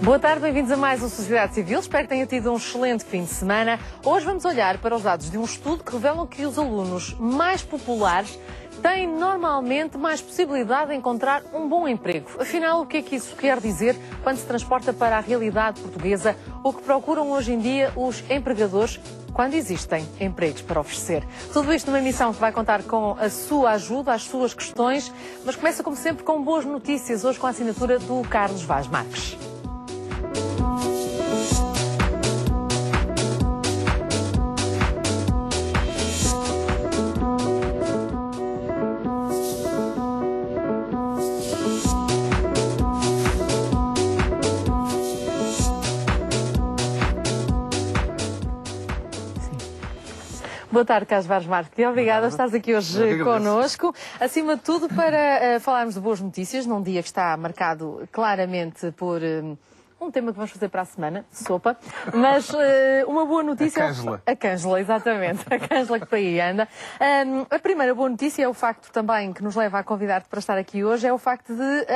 Boa tarde, bem-vindos a mais um Sociedade Civil. Espero que tenha tido um excelente fim de semana. Hoje vamos olhar para os dados de um estudo que revelam que os alunos mais populares têm normalmente mais possibilidade de encontrar um bom emprego. Afinal, o que é que isso quer dizer quando se transporta para a realidade portuguesa? O que procuram hoje em dia os empregadores quando existem empregos para oferecer? Tudo isto numa emissão que vai contar com a sua ajuda, as suas questões, mas começa como sempre com boas notícias, hoje com a assinatura do Carlos Vaz Marques. Boa tarde, Carlos Vaz Marques. Obrigada por estares aqui hoje connosco. Acima de tudo, para falarmos de boas notícias, num dia que está marcado claramente por um tema que vamos fazer para a semana, sopa, mas uma boa notícia... A Cângela, exatamente. A Cângela que por aí anda. A primeira boa notícia é o facto também que nos leva a convidar-te para estar aqui hoje, é o facto de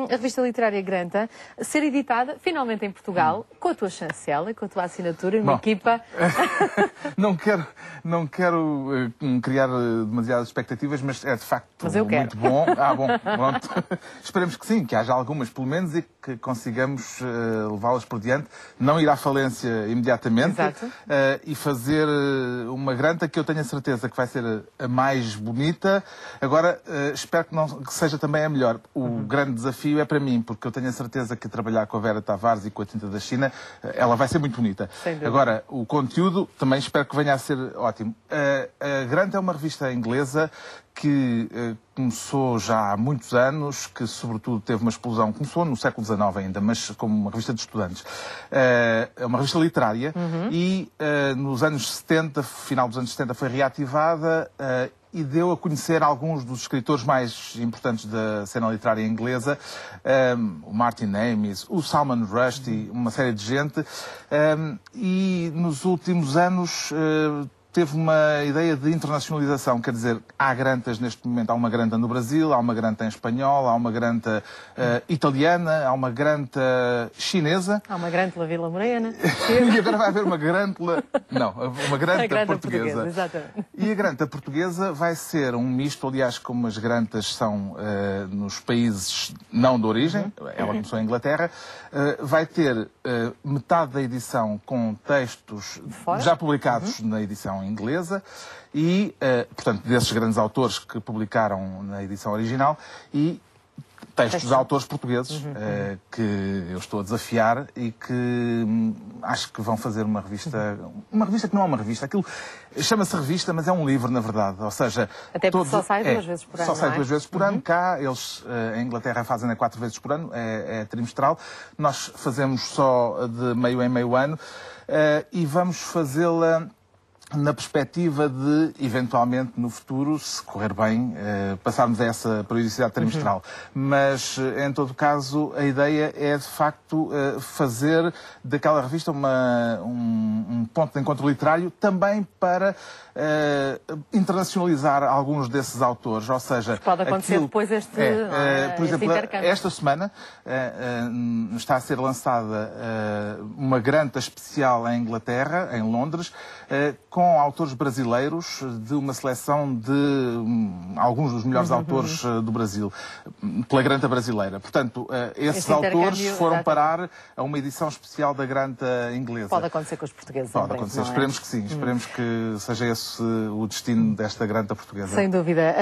a revista literária Granta ser editada, finalmente em Portugal, com a tua chancela, com a tua assinatura, uma equipa... Não quero criar demasiadas expectativas, mas é de facto muito bom. Bom, pronto. Esperemos que sim, que haja algumas pelo menos e que consigamos levá-las por diante, não ir à falência imediatamente e fazer uma Granta que eu tenho a certeza que vai ser a mais bonita. Agora, espero que seja também a melhor. O grande desafio é para mim, porque eu tenho a certeza que trabalhar com a Vera Tavares e com a Tinta da China, ela vai ser muito bonita. Agora, o conteúdo também espero que venha a ser ótimo. A Granta é uma revista inglesa que começou já há muitos anos, que sobretudo teve uma explosão, começou no século XIX ainda, mas como uma revista de estudantes. É uma revista literária e nos anos 70, final dos anos 70, foi reativada e deu a conhecer alguns dos escritores mais importantes da cena literária inglesa, o Martin Amis, o Salman Rushdie, uma série de gente, e nos últimos anos teve uma ideia de internacionalização, quer dizer, há Grantas neste momento, há uma Granta no Brasil, há uma Granta em espanhol, há uma Granta italiana, há uma Granta chinesa. Há uma Granta Vila Morena. E agora vai haver uma Granta... Não, uma Granta portuguesa. Exatamente. E a Granta portuguesa vai ser um misto, aliás, como as Grantas são nos países não de origem, ela começou em Inglaterra, vai ter metade da edição com textos já publicados na edição inglesa e, portanto, desses grandes autores que publicaram na edição original e textos de autores portugueses que eu estou a desafiar e que acho que vão fazer uma revista que não é uma revista, aquilo chama-se revista, mas é um livro, na verdade, ou seja... Até porque só sai 2 vezes por ano, Só sai 2 vezes por ano, cá eles em Inglaterra fazem 4 vezes por ano, é trimestral, nós fazemos só de meio em meio ano e vamos fazê-la na perspectiva de, eventualmente, no futuro, se correr bem, passarmos a essa periodicidade trimestral. Mas, em todo caso, a ideia é, de facto, fazer daquela revista um ponto de encontro literário também para internacionalizar alguns desses autores. Ou seja, pode acontecer depois por exemplo, intercâmbio. Esta semana está a ser lançada uma Granta especial em Inglaterra, em Londres, com autores brasileiros de uma seleção de alguns dos melhores autores do Brasil, pela Granta brasileira. Portanto, esses autores foram parar a uma edição especial da Granta inglesa. Pode acontecer com os portugueses. Pode acontecer, esperemos que sim, esperemos que seja esse o destino desta Granta portuguesa. Sem dúvida.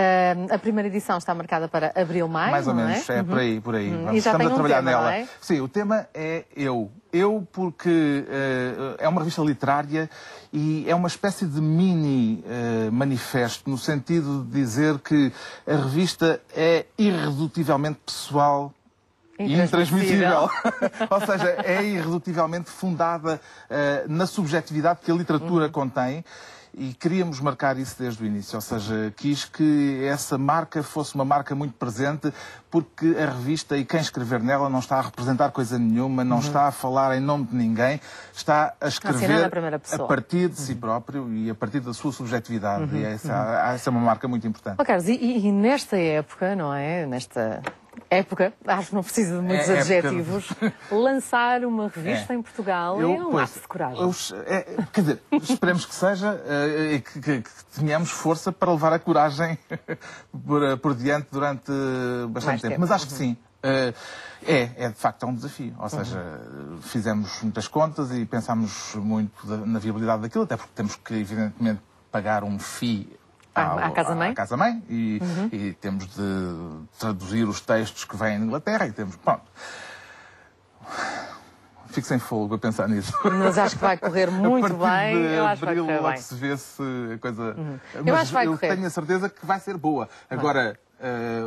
A primeira edição está marcada para abril-maio, mais ou menos, é por aí. Estamos a trabalhar nela. Não é? Sim, o tema é eu. Eu, porque é uma revista literária e é uma espécie de mini manifesto, no sentido de dizer que a revista é irredutivelmente pessoal e intransmissível. Ou seja, é irredutivelmente fundada na subjetividade que a literatura contém. E queríamos marcar isso desde o início, ou seja, quis que essa marca fosse uma marca muito presente, porque a revista e quem escrever nela não está a representar coisa nenhuma, não está a falar em nome de ninguém, está a escrever a partir de si próprio e a partir da sua subjetividade. E essa é uma marca muito importante. Oh, Carlos, e nesta época, não é? Nesta Época, acho que não precisa de muitos adjetivos. Lançar uma revista em Portugal é um ato de coragem. Quer dizer, esperemos que seja e que tenhamos força para levar a coragem por diante durante bastante tempo. Mas acho que sim. É de facto um desafio. Ou seja, fizemos muitas contas e pensámos muito na viabilidade daquilo, até porque temos que, evidentemente, pagar um FII à casa-mãe e temos de traduzir os textos que vêm da Inglaterra e temos... Pronto. Fico sem fogo a pensar nisso. Mas acho que vai correr muito bem. Eu acho que vai correr bem. Se vê se a coisa... Mas eu tenho a certeza que vai ser boa. Agora...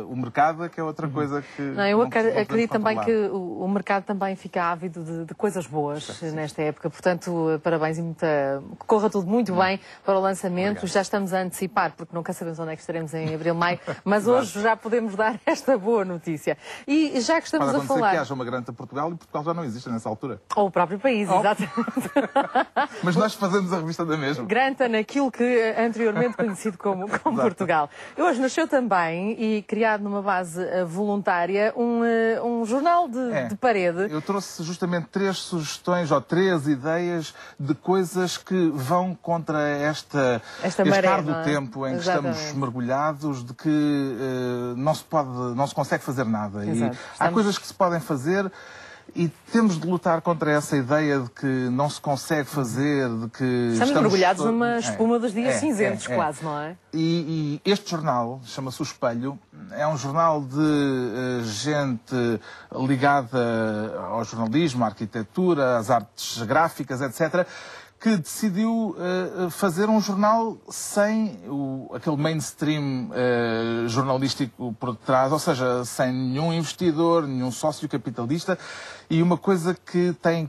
o mercado é que é outra coisa que... Eu acredito também que o mercado também fica ávido de coisas boas nesta época. Portanto, parabéns e que corra tudo muito bem para o lançamento. Obrigado. Já estamos a antecipar, porque nunca sabemos onde é que estaremos em abril, maio, mas hoje já podemos dar esta boa notícia. E já que estamos a falar... que haja uma granta Portugal e Portugal já não existe nessa altura. Ou o próprio país, exatamente. Mas nós fazemos a revista da mesma. Granta naquilo que é anteriormente conhecido como Portugal. Hoje nasceu também... e criado numa base voluntária, um jornal de parede. Eu trouxe justamente 3 sugestões ou 3 ideias de coisas que vão contra este ar do tempo em que estamos mergulhados, de que não se consegue fazer nada. E há coisas que se podem fazer. E temos de lutar contra essa ideia de que não se consegue fazer, de que... Estamos mergulhados numa espuma dos dias cinzentos, quase, não é? E este jornal, chama-se O Espelho, é um jornal de gente ligada ao jornalismo, à arquitetura, às artes gráficas, etc., que decidiu fazer um jornal sem aquele mainstream jornalístico por detrás, ou seja, sem nenhum investidor, nenhum sócio capitalista, e uma coisa que tem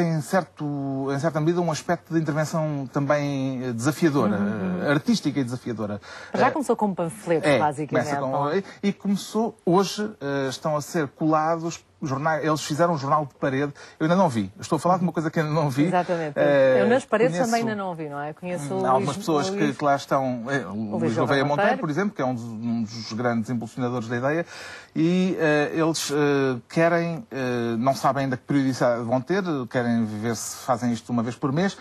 em certa medida um aspecto de intervenção também desafiadora, artística e desafiadora. Já começou com panfletos, basicamente. E começou, hoje estão a ser colados jornais, eles fizeram um jornal de parede, eu ainda não vi. Estou a falar de uma coisa que ainda não vi. Exatamente. Eu nas paredes também ainda não vi, não é? Conheço algumas pessoas que lá estão. O Luís Gouveia Monteiro, por exemplo, que é um dos grandes impulsionadores da ideia, e eles querem, não sabem ainda que periodicidade vão ter, querem ver se fazem isto uma vez por mês.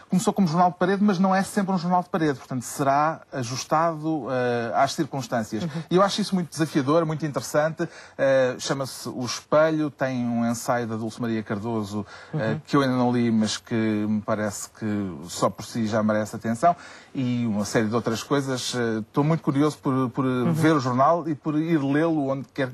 Começou como jornal de parede, mas não é sempre um jornal de parede. Portanto, será ajustado às circunstâncias. E eu acho isso muito desafiador, muito interessante. Chama-se O Espelho, tem um ensaio da Dulce Maria Cardoso, que eu ainda não li, mas que me parece que só por si já merece atenção. E uma série de outras coisas. Estou muito curioso por ver o jornal e por ir lê-lo onde quer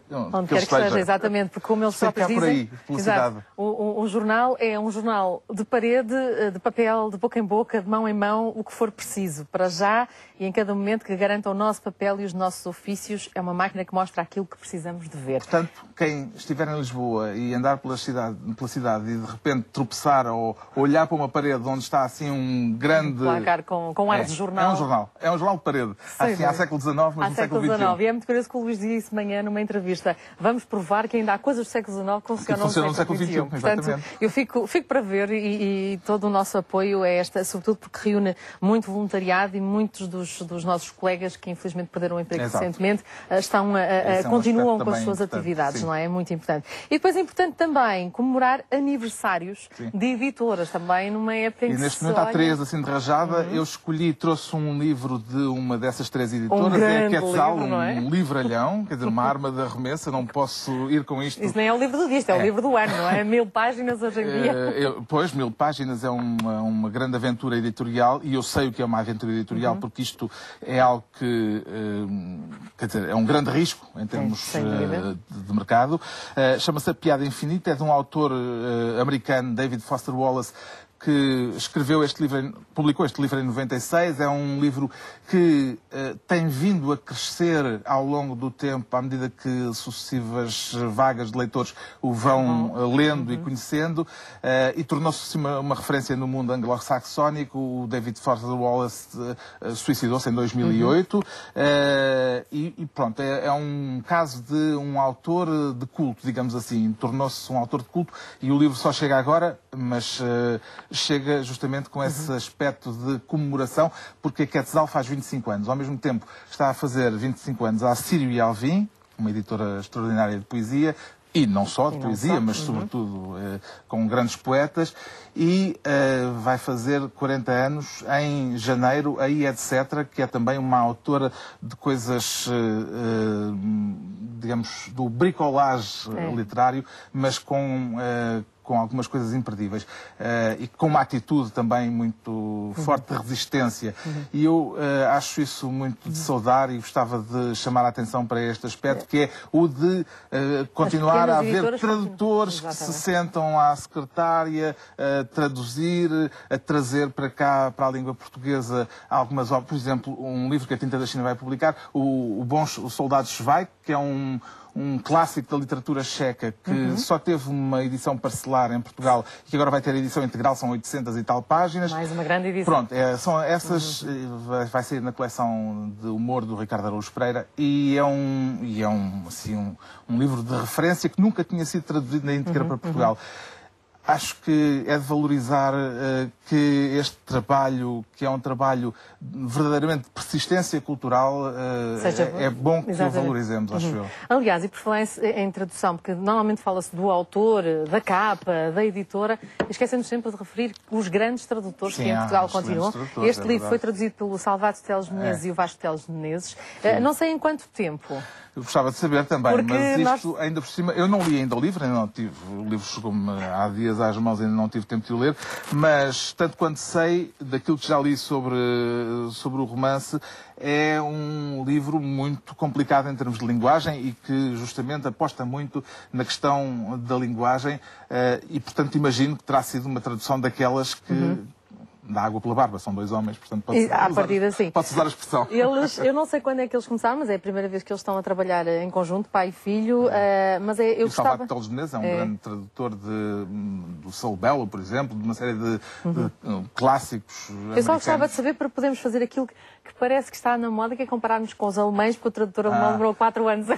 que esteja. Exatamente, porque como eles próprios dizem... por aí, publicidade. O jornal é um jornal de parede, de papel, de boca em boca, de mão em mão, o que for preciso, para já e em cada momento, que garanta o nosso papel e os nossos ofícios. É uma máquina que mostra aquilo que precisamos de ver. Portanto, quem estiver em Lisboa e andar pela cidade e de repente tropeçar ou olhar para uma parede onde está assim um grande... placar com ar de jornal. É um jornal de parede. Assim, há século XIX, mas no século XXI. E é muito curioso que o Luís disse de manhã numa entrevista: vamos provar que ainda há coisas do século XIX que funcionam no século XXI. Portanto, eu fico para ver e todo o nosso apoio é sobretudo porque reúne muito voluntariado e muitos dos nossos colegas que infelizmente perderam o emprego recentemente continuam com as suas atividades, não é? É muito importante. E depois é importante também comemorar aniversários de editoras também, numa época em que neste momento há 3 assim de rajada. Eu trouxe um livro de uma dessas 3 editoras, é a Quetzal, um livralhão, quer dizer, uma arma de arremesso, não posso ir com isto. Isso nem é o livro do dia, isto é o livro do ano, não é? 1000 páginas hoje em dia. Pois, 1000 páginas é uma grande aventura editorial, e eu sei o que é uma aventura editorial, porque isto é algo que, quer dizer, é um grande risco em termos de mercado. Chama-se A Piada Infinita, é de um autor americano, David Foster Wallace, que escreveu este livro, publicou este livro em 96. É um livro que tem vindo a crescer ao longo do tempo, à medida que sucessivas vagas de leitores o vão lendo e conhecendo, e tornou-se uma referência no mundo anglo-saxónico. O David Foster Wallace suicidou-se em 2008, e pronto, é um caso de um autor de culto, digamos assim. Tornou-se um autor de culto, e o livro só chega agora, mas chega justamente com esse aspecto de comemoração, porque a Quetzal faz 25 anos. Ao mesmo tempo está a fazer 25 anos a Sírio e Alvim, uma editora extraordinária de poesia, e não só de poesia, mas sobretudo com grandes poetas, e vai fazer 40 anos em janeiro, a Etc., que é também uma autora de coisas, digamos, do bricolage literário, mas com algumas coisas imperdíveis e com uma atitude também muito forte de resistência. E eu acho isso muito de saudar e gostava de chamar a atenção para este aspecto, que é o de continuar a haver tradutores que se sentam à secretária a traduzir, a trazer para cá, para a língua portuguesa, algumas obras. Por exemplo, um livro que a Tinta da China vai publicar, o Soldado Zweig, que é um clássico da literatura checa, que só teve uma edição parcelar em Portugal e que agora vai ter a edição integral, são 800 e tal páginas. Mais uma grande edição. Pronto, são essas, vai sair na coleção de humor do Ricardo Araújo Pereira e é um livro de referência que nunca tinha sido traduzido na íntegra para Portugal. Acho que é de valorizar que este trabalho, que é um trabalho verdadeiramente de persistência cultural, é bom que o valorizemos, acho eu. Aliás, e por falar em tradução, porque normalmente fala-se do autor, da capa, da editora, esquecemos sempre de referir os grandes tradutores que em Portugal continuam. Este livro foi traduzido pelo Salvador Teles Menezes e o Vasco Teles Menezes. Não sei em quanto tempo. Eu gostava de saber também, porque mas isto ainda por cima, eu não li ainda o livro, ainda não tive, o livro chegou-me há dias às mãos, ainda não tive tempo de o ler, mas tanto quanto sei, daquilo que já li sobre o romance, é um livro muito complicado em termos de linguagem e que justamente aposta muito na questão da linguagem e, portanto, imagino que terá sido uma tradução daquelas que dá água pela barba, são dois homens, portanto pode-se usar a expressão. Eu não sei quando é que eles começaram, mas é a primeira vez que eles estão a trabalhar em conjunto, pai e filho, mas eu gostava... Salvador Teles Menezes é um grande tradutor do Saul Bellow, por exemplo, de uma série de clássicos americanos. Eu só gostava de saber para podermos fazer aquilo que parece que está na moda, que é compararmos com os alemães, porque o tradutor alemão demorou 4 anos a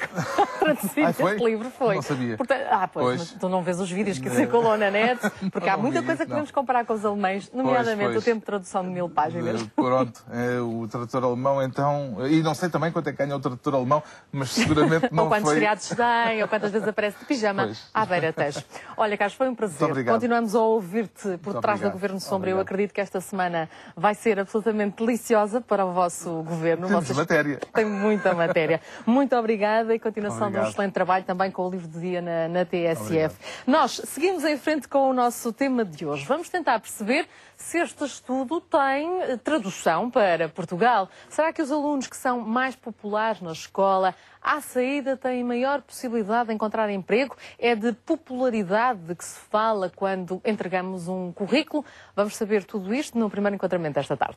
traduzir este livro. Não sabia. Portanto, mas tu não vês os vídeos que circulam na net, porque há muita coisa que podemos comparar com os alemães, nomeadamente o tempo de tradução de 1000 páginas. Pronto, o tradutor alemão então, e não sei também quanto é que ganha o tradutor alemão, mas seguramente não ou quantos feriados tem, ou quantas vezes aparece de pijama à beira-tejo. Olha, Carlos, foi um prazer. Continuamos a ouvir-te por trás do Governo Sombra. Eu acredito que esta semana vai ser absolutamente deliciosa para o vosso governo. Temos matéria. Tem muita matéria. Muito obrigada e continuação de um excelente trabalho também com o livro do dia na TSF. Nós seguimos em frente com o nosso tema de hoje. Vamos tentar perceber se este estudo tem tradução para Portugal. Será que os alunos que são mais populares na escola, à saída, têm maior possibilidade de encontrar emprego? É de popularidade de que se fala quando entregamos um currículo? Vamos saber tudo isto no primeiro encontramento desta tarde.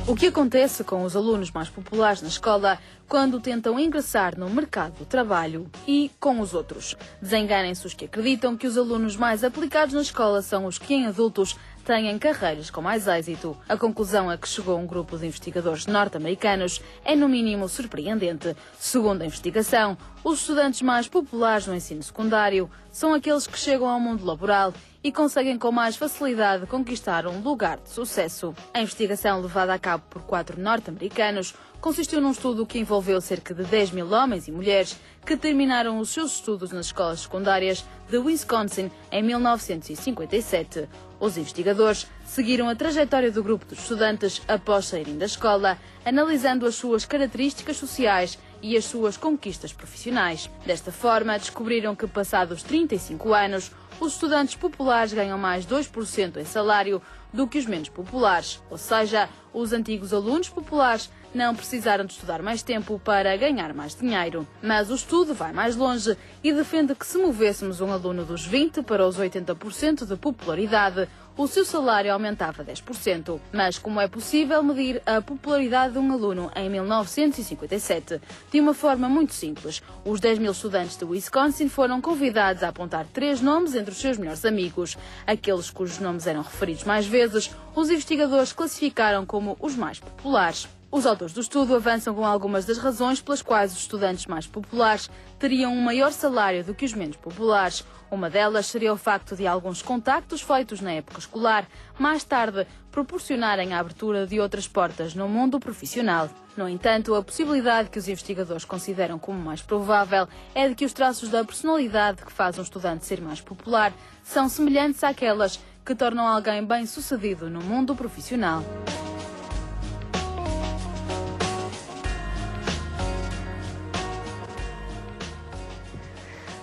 O que acontece com os alunos mais populares na escola quando tentam ingressar no mercado de trabalho e com os outros? Desenganem-se os que acreditam que os alunos mais aplicados na escola são os que em adultos têm carreiras com mais êxito. A conclusão a que chegou um grupo de investigadores norte-americanos é no mínimo surpreendente. Segundo a investigação, os estudantes mais populares no ensino secundário são aqueles que chegam ao mundo laboral e conseguem com mais facilidade conquistar um lugar de sucesso. A investigação levada a cabo por 4 norte-americanos consistiu num estudo que envolveu cerca de 10 mil homens e mulheres que terminaram os seus estudos nas escolas secundárias de Wisconsin em 1957. Os investigadores seguiram a trajetória do grupo de estudantes após saírem da escola, analisando as suas características sociais e as suas conquistas profissionais. Desta forma, descobriram que, passados 35 anos, os estudantes populares ganham mais 2% em salário do que os menos populares, ou seja, os antigos alunos populares não precisaram de estudar mais tempo para ganhar mais dinheiro. Mas o estudo vai mais longe e defende que se movêssemos um aluno dos 20% para os 80% de popularidade, o seu salário aumentava 10%. Mas como é possível medir a popularidade de um aluno em 1957? De uma forma muito simples. Os 10 mil estudantes de Wisconsin foram convidados a apontar 3 nomes entre os seus melhores amigos. Aqueles cujos nomes eram referidos mais vezes, os investigadores classificaram como os mais populares. Os autores do estudo avançam com algumas das razões pelas quais os estudantes mais populares teriam um maior salário do que os menos populares. Uma delas seria o facto de alguns contactos feitos na época escolar, mais tarde, proporcionarem a abertura de outras portas no mundo profissional. No entanto, a possibilidade que os investigadores consideram como mais provável é de que os traços da personalidade que faz um estudante ser mais popular são semelhantes àquelas que tornam alguém bem-sucedido no mundo profissional.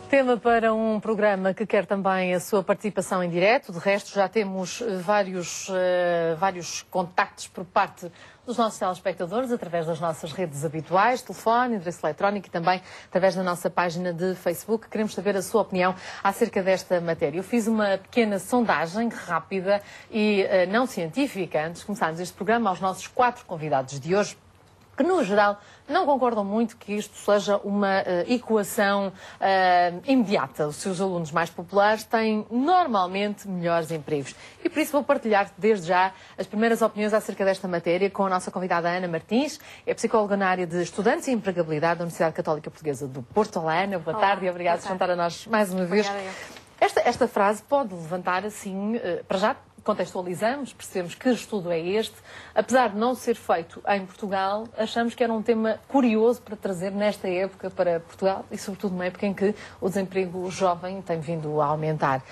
Tema para um programa que quer também a sua participação em direto. De resto, já temos vários contactos por parte dos nossos telespectadores, através das nossas redes habituais, telefone, endereço eletrónico e também através da nossa página de Facebook. Queremos saber a sua opinião acerca desta matéria. Eu fiz uma pequena sondagem rápida e não científica, antes de começarmos este programa, aos nossos 4 convidados de hoje, que, no geral, não concordam muito que isto seja uma equação imediata. Os seus alunos mais populares têm, normalmente, melhores empregos. E, por isso, vou partilhar, desde já, as primeiras opiniões acerca desta matéria com a nossa convidada Ana Martins, é psicóloga na área de Estudantes e Empregabilidade da Universidade Católica Portuguesa do Porto. Olá, Ana, boa tarde e obrigada por se juntar a nós mais uma vez. Esta frase pode levantar, assim, para já, contextualizamos, percebemos que estudo é este. Apesar de não ser feito em Portugal, achamos que era um tema curioso para trazer nesta época para Portugal e, sobretudo, numa época em que o desemprego jovem tem vindo a aumentar.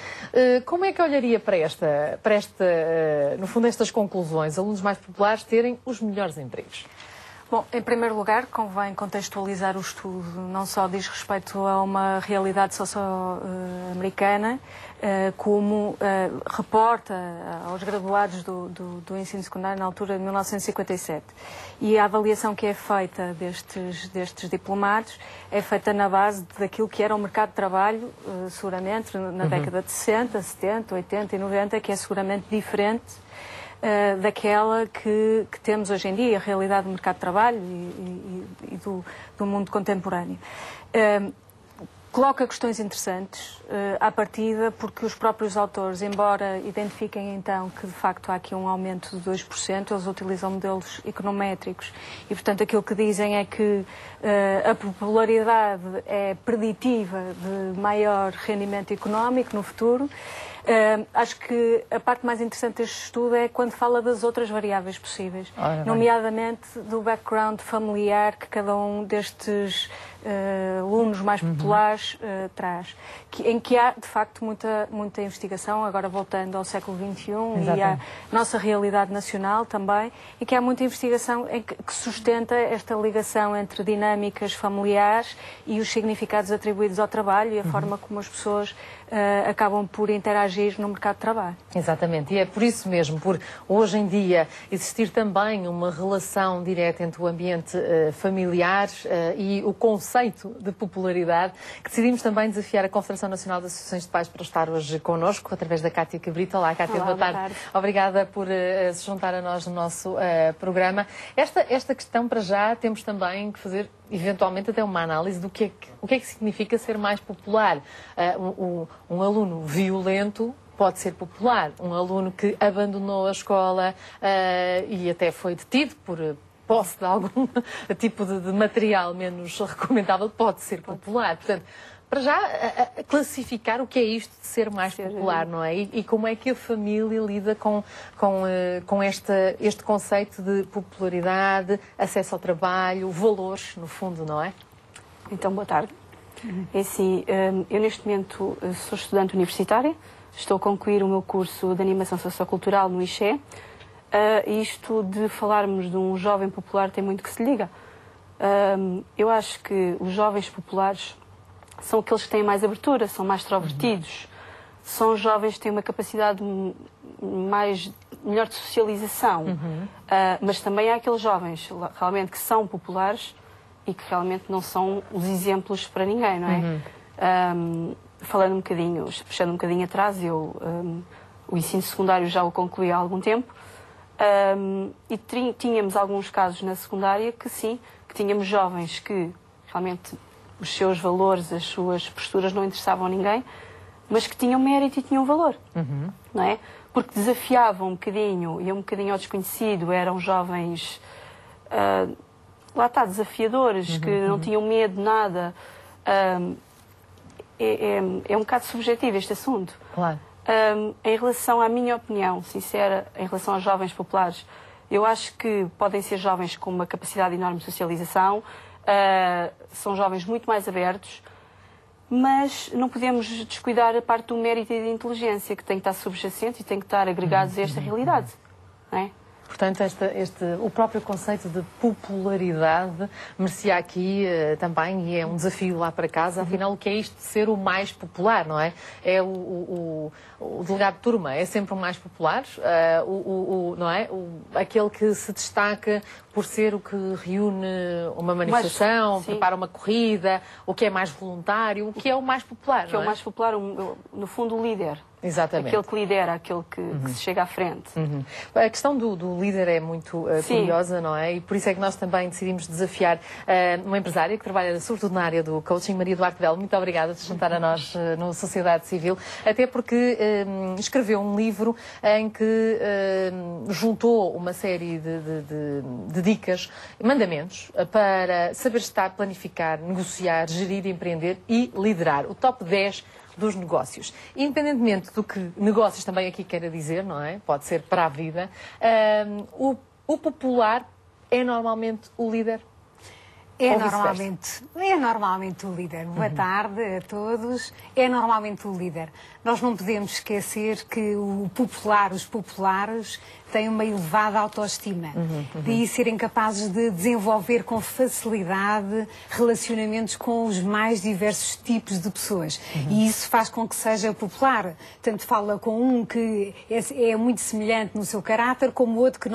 Como é que olharia para no fundo, estas conclusões? Alunos mais populares terem os melhores empregos? Bom, em primeiro lugar, convém contextualizar o estudo. Não só diz respeito a uma realidade socio-americana, como reporta aos graduados do ensino secundário na altura de 1957. E a avaliação que é feita destes diplomados é feita na base daquilo que era o mercado de trabalho, seguramente, na década de 60, 70, 80 e 90, que é seguramente diferente daquela que temos hoje em dia, a realidade do mercado de trabalho e do mundo contemporâneo. Coloca questões interessantes à partida, porque os próprios autores, embora identifiquem então que de facto há aqui um aumento de 2%, eles utilizam modelos econométricos e, portanto, aquilo que dizem é que a popularidade é preditiva de maior rendimento económico no futuro. Acho que a parte mais interessante deste estudo é quando fala das outras variáveis possíveis, nomeadamente do background familiar que cada um destes alunos mais populares traz, em que há, de facto, muita investigação, agora voltando ao século XXI e à nossa realidade nacional também, e que há muita investigação que sustenta esta ligação entre dinâmicas familiares e os significados atribuídos ao trabalho e a forma como as pessoas acabam por interagir no mercado de trabalho. Exatamente, e é por isso mesmo, por hoje em dia existir também uma relação direta entre o ambiente familiar e o conceito de popularidade, que decidimos também desafiar a Confederação Nacional de Associações de Pais para estar hoje connosco, através da Cátia Cabrita. Olá, Cátia, boa tarde. Obrigada por se juntar a nós no nosso programa. Esta questão, para já, temos também que fazer eventualmente até uma análise do que é que significa ser mais popular. Um aluno violento pode ser popular. Um aluno que abandonou a escola e até foi detido por posse de algum tipo de material menos recomendável pode ser popular. Portanto, para já, classificar o que é isto de ser mais popular, não é? E como é que a família lida com este conceito de popularidade, acesso ao trabalho, valores, no fundo, não é? Então, boa tarde. É assim, eu neste momento sou estudante universitária, estou a concluir o meu curso de animação sociocultural no IXE. Isto de falarmos de um jovem popular tem muito que se liga. Eu acho que os jovens populares são aqueles que têm mais abertura, são mais extrovertidos, são jovens que têm uma capacidade melhor de socialização, mas também há aqueles jovens realmente que são populares e que realmente não são os exemplos para ninguém, não é? Falando um bocadinho, puxando um bocadinho atrás, eu o ensino secundário já o concluí há algum tempo, e tínhamos alguns casos na secundária que sim, que tínhamos jovens que realmente os seus valores, as suas posturas não interessavam a ninguém, mas que tinham mérito e tinham valor, não é? Porque desafiavam um bocadinho, e um bocadinho ao desconhecido, eram jovens, lá está, desafiadores, que não tinham medo de nada. é um bocado subjetivo este assunto. Claro. Em relação à minha opinião sincera, em relação aos jovens populares, eu acho que podem ser jovens com uma capacidade enorme de socialização, são jovens muito mais abertos, mas não podemos descuidar a parte do mérito e da inteligência, que tem que estar subjacente e tem que estar agregados a esta realidade. Não é? Portanto, o próprio conceito de popularidade merecia aqui também, e é um desafio lá para casa, afinal, o que é isto de ser o mais popular, não é? É o delegado de turma, é sempre o mais popular, não é? Aquele que se destaca por ser o que reúne uma manifestação, prepara uma corrida, o que é mais voluntário, o que é o mais popular, que é o mais popular, no fundo, o líder. Exatamente. Aquele que lidera, aquele que se chega à frente. A questão do líder é muito curiosa, não é? E por isso é que nós também decidimos desafiar uma empresária que trabalha sobretudo na área do coaching, Maria Duarte Belo. Muito obrigada por se juntar a nós no Sociedade Civil, até porque escreveu um livro em que juntou uma série de dicas, mandamentos, para saber estar, planificar, negociar, gerir, empreender e liderar. O top 10 dos negócios. Independentemente do que negócios também aqui queira dizer, não é? Pode ser para a vida. O popular é normalmente o líder? É normalmente o líder. Boa tarde a todos. É normalmente o líder. Nós não podemos esquecer que os populares têm uma elevada autoestima. Daí serem capazes de desenvolver com facilidade relacionamentos com os mais diversos tipos de pessoas. E isso faz com que seja popular. Tanto fala com um que é muito semelhante no seu caráter, como outro que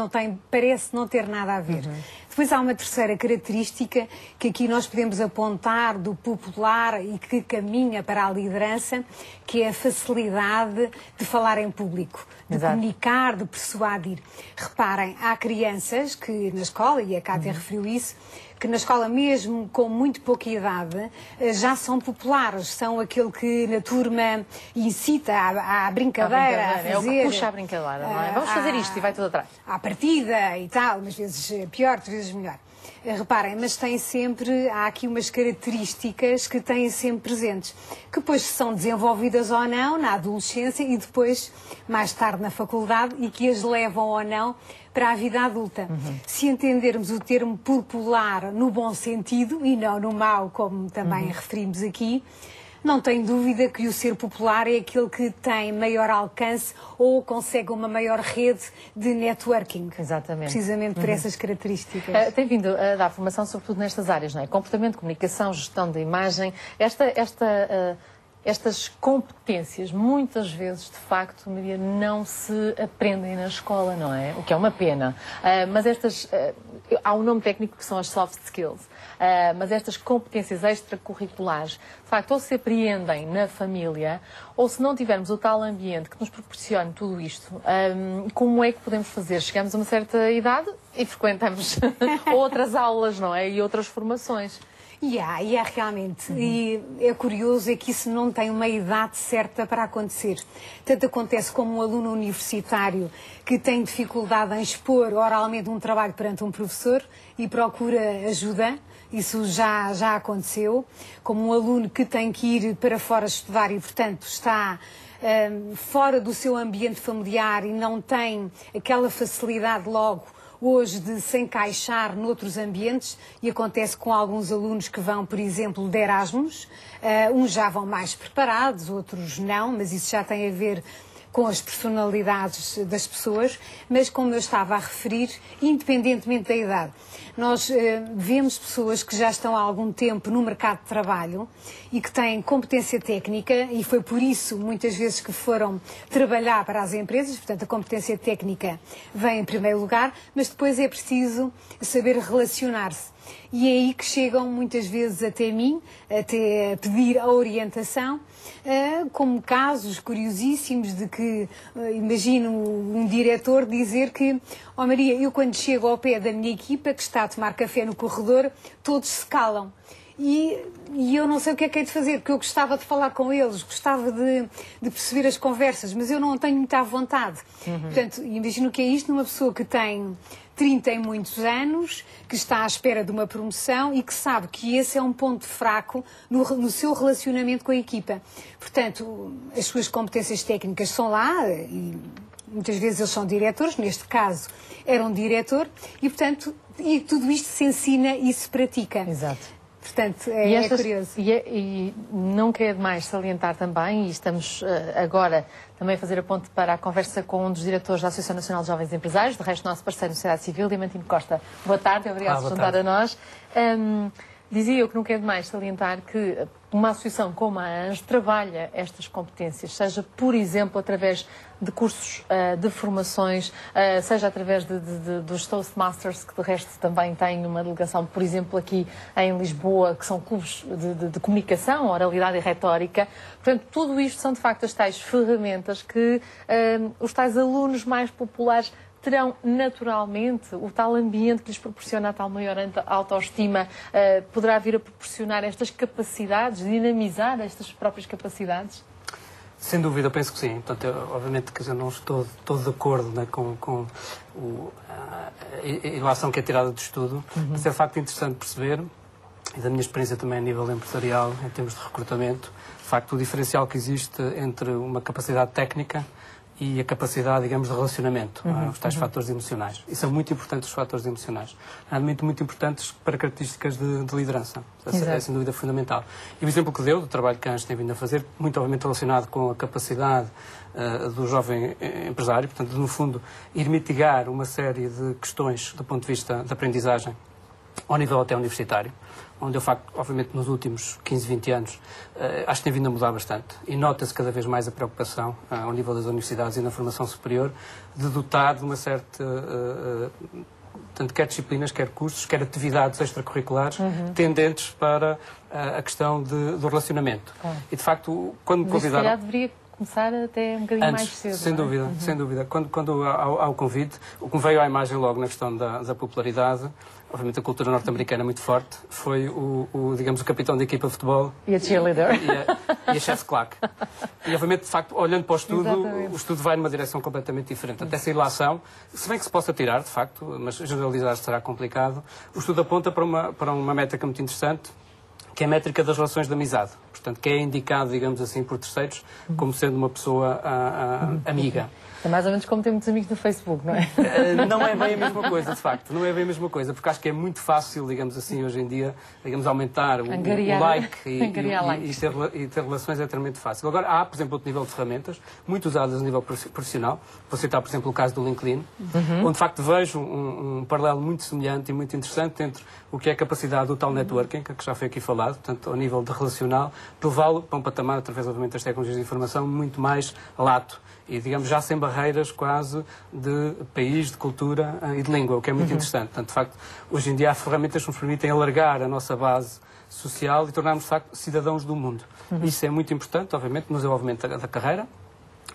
parece não ter nada a ver. Depois há uma terceira característica que aqui nós podemos apontar do popular e que caminha para a liderança, que é a facilidade de falar em público, de comunicar, de persuadir. Reparem, há crianças que na escola, e a Cátia referiu isso, que na escola, mesmo com muito pouca idade, já são populares, são aquele que na turma incita à brincadeira, a fazer... É o que puxa a brincadeira, não é? Vamos fazer isto e vai tudo atrás. À partida e tal, umas vezes pior, outras vezes melhor. Reparem, mas há aqui umas características que têm sempre presentes, que depois são desenvolvidas ou não na adolescência e depois, mais tarde, na faculdade, e que as levam ou não para a vida adulta. Se entendermos o termo popular no bom sentido e não no mau, como também referimos aqui, não tem dúvida que o ser popular é aquele que tem maior alcance ou consegue uma maior rede de networking. Exatamente. Precisamente por essas características. Tem vindo a dar formação sobretudo nestas áreas, não é? Comportamento, comunicação, gestão da imagem. Estas competências, muitas vezes, de facto, Maria, não se aprendem na escola, não é? O que é uma pena. Mas há um nome técnico que são as soft skills. Mas estas competências extracurriculares, de facto, ou se apreendem na família, ou se não tivermos o tal ambiente que nos proporcione tudo isto, como é que podemos fazer? Chegamos a uma certa idade e frequentamos outras aulas, não é? E outras formações. E há realmente. E é curioso é que isso não tem uma idade certa para acontecer. Tanto acontece como um aluno universitário que tem dificuldade em expor oralmente um trabalho perante um professor e procura ajuda. Isso já aconteceu. Como um aluno que tem que ir para fora estudar e, portanto, está fora do seu ambiente familiar e não tem aquela facilidade logo hoje de se encaixar noutros ambientes, e acontece com alguns alunos que vão, por exemplo, de Erasmus. Uns já vão mais preparados, outros não, mas isso já tem a ver com as personalidades das pessoas, mas como eu estava a referir, independentemente da idade, nós vemos pessoas que já estão há algum tempo no mercado de trabalho e que têm competência técnica, e foi por isso muitas vezes que foram trabalhar para as empresas. Portanto, a competência técnica vem em primeiro lugar, mas depois é preciso saber relacionar-se. E é aí que chegam muitas vezes até mim, até a pedir a orientação, como casos curiosíssimos de que, imagino um diretor dizer que, Maria, eu quando chego ao pé da minha equipa, que está a tomar café no corredor, todos se calam. E eu não sei o que é que hei de fazer, porque eu gostava de falar com eles, gostava de perceber as conversas, mas eu não tenho muita vontade. Portanto, imagino que é isto numa pessoa que tem 30 e muitos anos, que está à espera de uma promoção e que sabe que esse é um ponto fraco no seu relacionamento com a equipa. Portanto, as suas competências técnicas são lá, e muitas vezes eles são diretores, neste caso era um diretor, e portanto, e tudo isto se ensina e se pratica. Exato. Portanto, é curioso. E não quer demais salientar também, e estamos agora também a fazer a ponte para a conversa com um dos diretores da Associação Nacional de Jovens Empresários, de resto nosso parceiro na sociedade civil, Diamantino Costa. Boa tarde, obrigado por juntar a nós. Dizia eu que não quer demais salientar que uma associação como a ANJ trabalha estas competências, seja, por exemplo, através de cursos de formações, seja através dos Toastmasters, que de resto também têm uma delegação, por exemplo, aqui em Lisboa, que são clubes de comunicação, oralidade e retórica. Portanto, tudo isto são, de facto, as tais ferramentas que os tais alunos mais populares terão naturalmente o tal ambiente que lhes proporciona a tal maior autoestima, poderá vir a proporcionar estas capacidades, dinamizar estas próprias capacidades? Sem dúvida, penso que sim. Portanto, obviamente que eu não estou todo de acordo, né, com a ilação que é tirada do estudo, mas é de facto interessante perceber, e da minha experiência também a nível empresarial, em termos de recrutamento, de facto o diferencial que existe entre uma capacidade técnica e a capacidade, digamos, de relacionamento, os tais fatores emocionais. E são muito importantes os fatores emocionais. Realmente muito importantes para características de liderança. É sem dúvida fundamental. E o exemplo que deu do trabalho que a ANJ tem vindo a fazer, muito obviamente relacionado com a capacidade do jovem empresário, portanto, no fundo, ir mitigar uma série de questões do ponto de vista da aprendizagem ao nível até universitário, onde eu, facto, obviamente, nos últimos 15, 20 anos, acho que tem vindo a mudar bastante. E nota-se cada vez mais a preocupação, ao nível das universidades e na formação superior, de dotar de uma certa, tanto quer disciplinas, quer cursos, quer atividades extracurriculares, tendentes para a questão do relacionamento. E, de facto, quando convidado... Mas, se calhar, deveria começar até um bocadinho mais cedo. Sem dúvida, sem dúvida. Quando há o convite, o que me veio à imagem logo na questão da popularidade, obviamente a cultura norte-americana é muito forte, foi digamos, o capitão da equipa de futebol. E a cheerleader. E a chef claque. E, obviamente, de facto, olhando para o estudo, o estudo vai numa direção completamente diferente. Até essa ilação, se bem que se possa tirar, de facto, mas generalizar será complicado, o estudo aponta para uma métrica muito interessante, que é a métrica das relações de amizade. Portanto, que é indicado, digamos assim, por terceiros, como sendo uma pessoa amiga. É mais ou menos como ter muitos amigos no Facebook, não é? Não é bem a mesma coisa, de facto. Não é bem a mesma coisa, porque acho que é muito fácil, digamos assim, hoje em dia, digamos, aumentar o like e ter relações é extremamente fácil. Agora, há, por exemplo, outro nível de ferramentas, muito usadas a nível profissional. Vou citar, por exemplo, o caso do LinkedIn, onde, de facto, vejo um paralelo muito semelhante e muito interessante entre o que é a capacidade do tal networking, que já foi aqui falado, portanto, ao nível de relacional, de levá-lo para um patamar, através, obviamente, das tecnologias de informação, muito mais lato. E, digamos, já sem barreiras quase de país, de cultura e de língua, o que é muito interessante. Portanto, de facto, hoje em dia há ferramentas que nos permitem alargar a nossa base social e tornarmos, de facto, cidadãos do mundo. Isso é muito importante, obviamente, no desenvolvimento da carreira.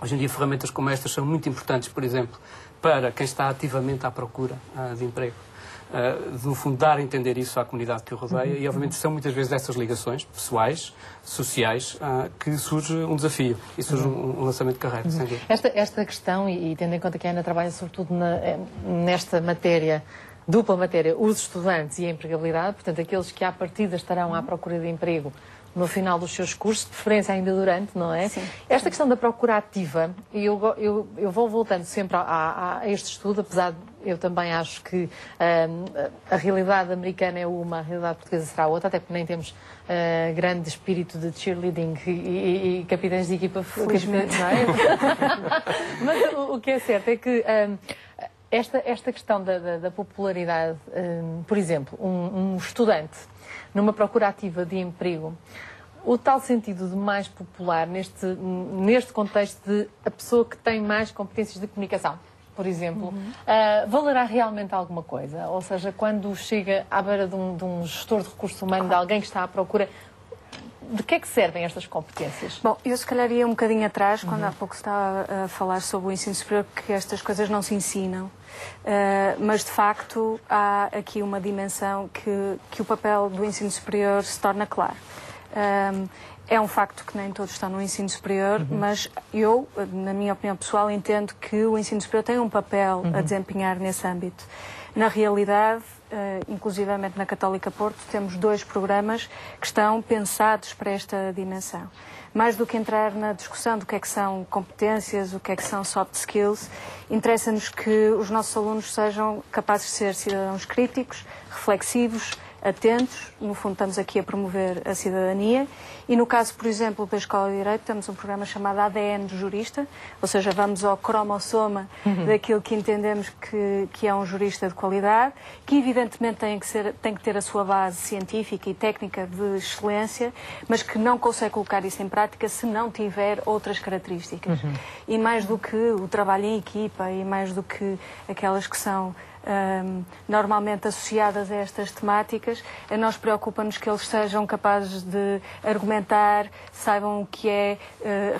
Hoje em dia, ferramentas como estas são muito importantes, por exemplo, para quem está ativamente à procura de emprego. No fundo, dar a entender isso à comunidade que o rodeia e, obviamente, são muitas vezes dessas ligações pessoais, sociais, que surge um desafio e surge um lançamento de carreira. Esta questão, e tendo em conta que a Ana trabalha sobretudo nesta matéria, dupla matéria, os estudantes e a empregabilidade, portanto, aqueles que à partida estarão à procura de emprego no final dos seus cursos, de preferência ainda durante, não é? Sim. Esta questão da procura ativa, e eu vou voltando sempre a este estudo, apesar de eu também acho que a realidade americana é uma, a realidade portuguesa será outra, até porque nem temos grande espírito de cheerleading e capitães de equipa, felizmente, não é? Mas o que é certo é que esta questão da popularidade, por exemplo, um estudante numa procura ativa de emprego, o tal sentido de mais popular neste contexto de a pessoa que tem mais competências de comunicação, por exemplo, valerá realmente alguma coisa? Ou seja, quando chega à beira de um gestor de recursos humanos, de alguém que está à procura, de que é que servem estas competências? Bom, eu se calhar ia um bocadinho atrás, quando há pouco estava a falar sobre o ensino superior, que estas coisas não se ensinam. Mas, de facto, há aqui uma dimensão que o papel do ensino superior se torna claro. É um facto que nem todos estão no ensino superior, mas eu, na minha opinião pessoal, entendo que o ensino superior tem um papel a desempenhar nesse âmbito. Na realidade, inclusivamente na Católica Porto, temos 2 programas que estão pensados para esta dimensão. Mais do que entrar na discussão do que é que são competências, o que é que são soft skills, interessa-nos que os nossos alunos sejam capazes de ser cidadãos críticos, reflexivos, atentos. No fundo, estamos aqui a promover a cidadania. E no caso, por exemplo, da Escola de Direito, temos um programa chamado ADN do Jurista, ou seja, vamos ao cromossoma daquilo que entendemos que é um jurista de qualidade, que evidentemente tem que ter a sua base científica e técnica de excelência, mas que não consegue colocar isso em prática se não tiver outras características. E mais do que o trabalho em equipa e mais do que aquelas que são normalmente associadas a estas temáticas, a nós preocupa-nos que eles sejam capazes de argumentar, saibam o que é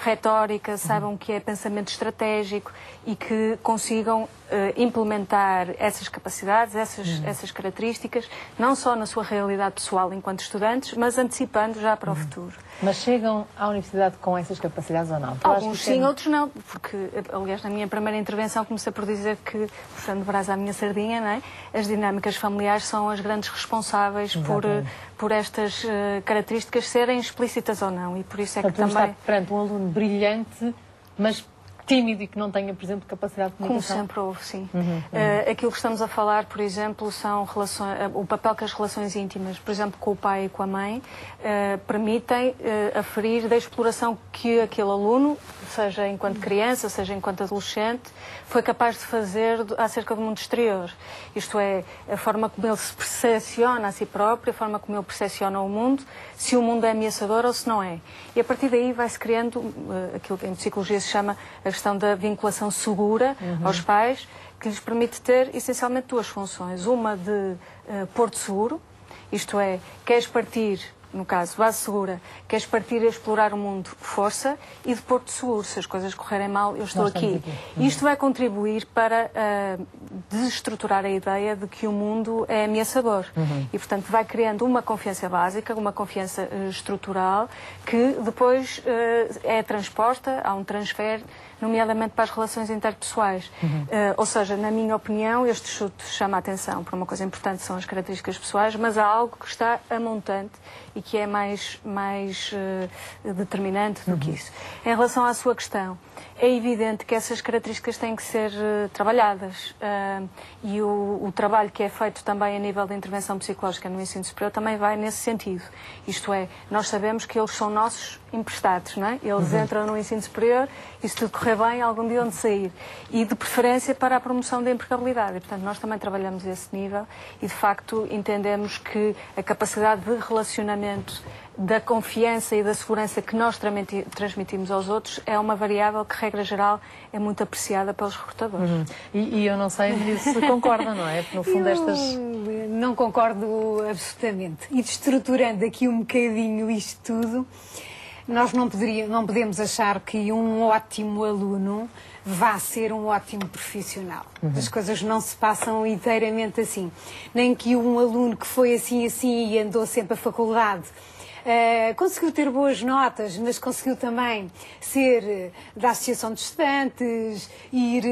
retórica, saibam o que é pensamento estratégico e que consigam implementar essas capacidades, essas características, não só na sua realidade pessoal enquanto estudantes, mas antecipando já para o futuro. Mas chegam à universidade com essas capacidades ou não? Alguns sim, outros não, porque, aliás, na minha primeira intervenção comecei por dizer que, puxando brasa à minha sardinha, não é? As dinâmicas familiares são as grandes responsáveis por estas características serem explícitas ou não, e por isso é que também... Está perante um aluno brilhante, mas tímido e que não tenha, por exemplo, capacidade de comunicação? Como sempre houve, sim. Aquilo que estamos a falar, por exemplo, são relações, o papel que as relações íntimas, por exemplo, com o pai e com a mãe, permitem aferir da exploração que aquele aluno, seja enquanto criança, seja enquanto adolescente, foi capaz de fazer acerca do mundo exterior. Isto é, a forma como ele se percepciona a si próprio, a forma como ele percepciona o mundo, se o mundo é ameaçador ou se não é. E a partir daí vai-se criando aquilo que em psicologia se chama a questão da vinculação segura aos pais, que lhes permite ter essencialmente 2 funções. Uma de porto seguro, isto é, queres partir, no caso, base segura, queres partir a explorar o mundo, força, e de porto seguro, se as coisas correrem mal, eu estou aqui. Isto vai contribuir para desestruturar a ideia de que o mundo é ameaçador. E, portanto, vai criando uma confiança básica, uma confiança estrutural, que depois é transposta, há um transfer, nomeadamente para as relações interpessoais. Ou seja, na minha opinião, este estudo chama a atenção para uma coisa importante, são as características pessoais, mas há algo que está a montante e que é mais determinante do que isso. Em relação à sua questão, é evidente que essas características têm que ser trabalhadas e o trabalho que é feito também a nível de intervenção psicológica no ensino superior também vai nesse sentido. Isto é, nós sabemos que eles são nossos emprestados, não é? Eles entram no ensino superior e se tudo correr bem, algum dia onde sair. E de preferência para a promoção da empregabilidade. E, portanto, nós também trabalhamos esse nível e, de facto, entendemos que a capacidade de relacionamento, da confiança e da segurança que nós transmitimos aos outros é uma variável que, regra geral, é muito apreciada pelos recrutadores. E eu não sei se concorda, não é? Porque, no fundo, não concordo absolutamente. E estruturando aqui um bocadinho isto tudo, nós não podemos achar que um ótimo aluno vá ser um ótimo profissional. As coisas não se passam inteiramente assim. Nem que um aluno que foi assim e andou sempre à faculdade conseguiu ter boas notas, mas conseguiu também ser da associação de estudantes, ir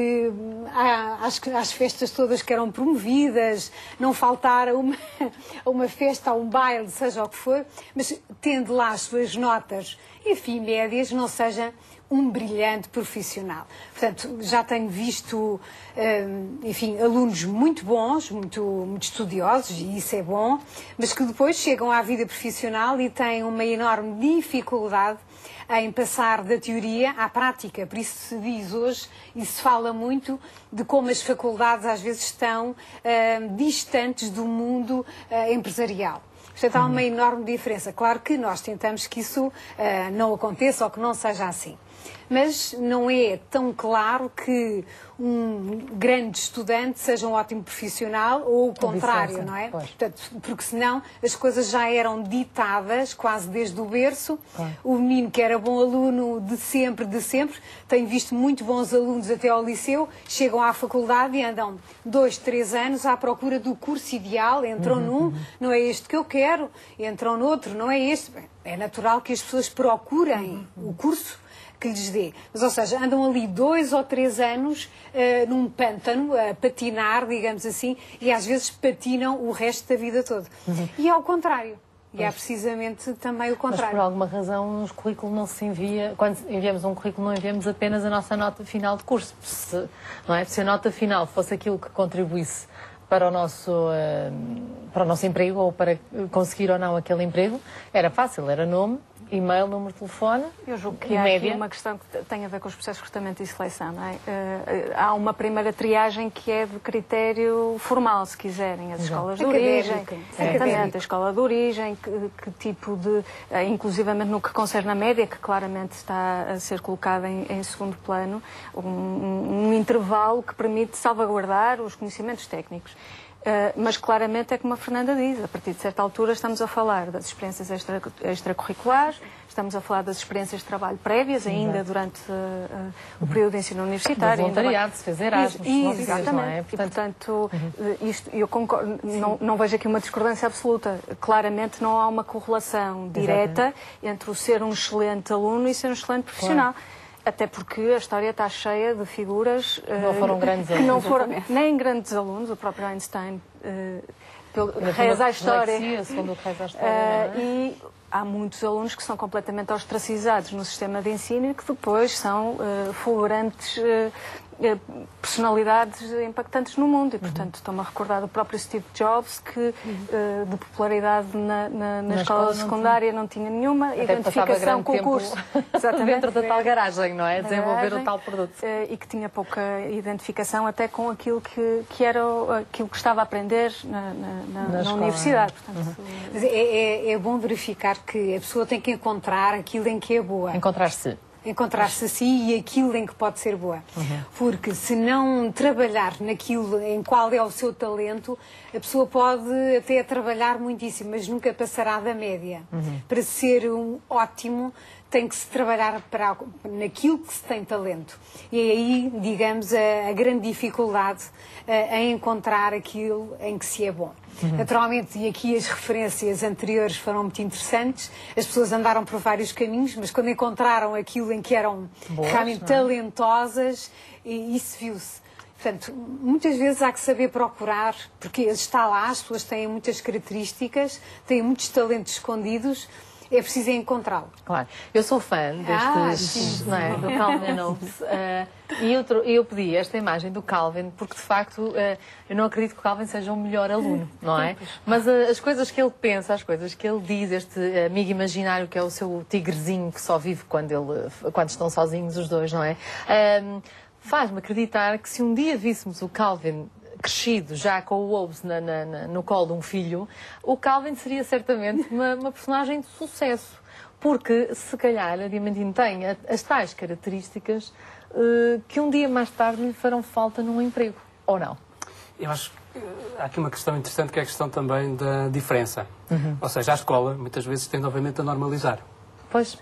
às festas todas que eram promovidas, não faltar a uma festa, a um baile, seja o que for, mas tendo lá as suas notas, enfim, médias, não seja um brilhante profissional. Portanto, já tenho visto, enfim, alunos muito bons, muito estudiosos, e isso é bom, mas que depois chegam à vida profissional e têm uma enorme dificuldade em passar da teoria à prática. Por isso se diz hoje, e se fala muito, de como as faculdades às vezes estão distantes do mundo empresarial. Portanto, há uma enorme diferença. Claro que nós tentamos que isso não aconteça ou que não seja assim. Mas não é tão claro que um grande estudante seja um ótimo profissional ou o contrário, não é? Portanto, porque senão as coisas já eram ditadas quase desde o berço. O menino que era bom aluno de sempre, tenho visto muito bons alunos até ao liceu, chegam à faculdade e andam 2, 3 anos à procura do curso ideal, entram num, não é este que eu quero, entram noutro, não é este. É natural que as pessoas procurem o curso que lhes dê. Mas, ou seja, andam ali 2 ou 3 anos num pântano, a patinar, digamos assim, e às vezes patinam o resto da vida toda. E ao contrário. E é precisamente também o contrário. Mas por alguma razão nos currículos não se envia, quando enviamos um currículo não enviamos apenas a nossa nota final de curso. Não é? Se a nota final fosse aquilo que contribuísse para o nosso emprego ou para conseguir ou não aquele emprego, era fácil, era nome, e-mail, número de telefone. Eu julgo que há aqui uma questão que tem a ver com os processos de recrutamento e seleção, não é? Há uma primeira triagem que é de critério formal, se quiserem, as escolas de origem, exatamente, a escola de origem, que tipo de, inclusivamente no que concerne a média, que claramente está a ser colocada em segundo plano, um intervalo que permite salvaguardar os conhecimentos técnicos. Mas claramente é como a Fernanda diz, a partir de certa altura estamos a falar das experiências extracurriculares, estamos a falar das experiências de trabalho prévias, ainda durante o período de ensino universitário. Voluntariado, se fez Erasmus. Exatamente. Não é? E, portanto, isto, eu concordo, não vejo aqui uma discordância absoluta. Claramente não há uma correlação direta entre o ser um excelente aluno e ser um excelente profissional. Claro. Até porque a história está cheia de figuras não foram grandes alunos. Que não foram nem grandes alunos, o próprio Einstein reza a história. E há muitos alunos que são completamente ostracizados no sistema de ensino e que depois são fulgurantes personalidades impactantes no mundo e, portanto, estou-me a recordar do próprio Steve Jobs, que de popularidade na escola secundária não tinha nenhuma identificação com o curso. Dentro da tal garagem, não é? Desenvolver o tal produto. E que tinha pouca identificação até com aquilo que era aquilo que estava a aprender na universidade. Portanto, Mas é bom verificar que a pessoa tem que encontrar aquilo em que é boa. Encontrar-se a si e aquilo em que pode ser boa. Porque se não trabalhar naquilo em qual é o seu talento, a pessoa pode até trabalhar muitíssimo, mas nunca passará da média. Para ser um ótimo, tem que se trabalhar naquilo que se tem talento. E é aí, digamos, a grande dificuldade em encontrar aquilo em que se é bom. Naturalmente, e aqui as referências anteriores foram muito interessantes, as pessoas andaram por vários caminhos, mas quando encontraram aquilo em que eram realmente talentosas, isso viu-se. Portanto, muitas vezes há que saber procurar, porque está lá, as pessoas têm muitas características, têm muitos talentos escondidos, é preciso encontrá-lo. Claro. Eu sou fã destes, do Calvin Hobbes, e eu pedi esta imagem do Calvin porque, de facto, eu não acredito que o Calvin seja o melhor aluno, não é? Mas as coisas que ele pensa, as coisas que ele diz, este amigo imaginário que é o seu tigrezinho que só vive quando estão sozinhos os dois, não é? Faz-me acreditar que se um dia víssemos o Calvin crescido, já com o Hobbes no colo de um filho, o Calvin seria certamente uma personagem de sucesso. Porque, se calhar, a Diamantino tem as tais características que um dia mais tarde lhe farão falta num emprego. Ou não? Eu acho que há aqui uma questão interessante que é a questão também da diferença. Ou seja, a escola, muitas vezes, tende, obviamente, a normalizar. Pois.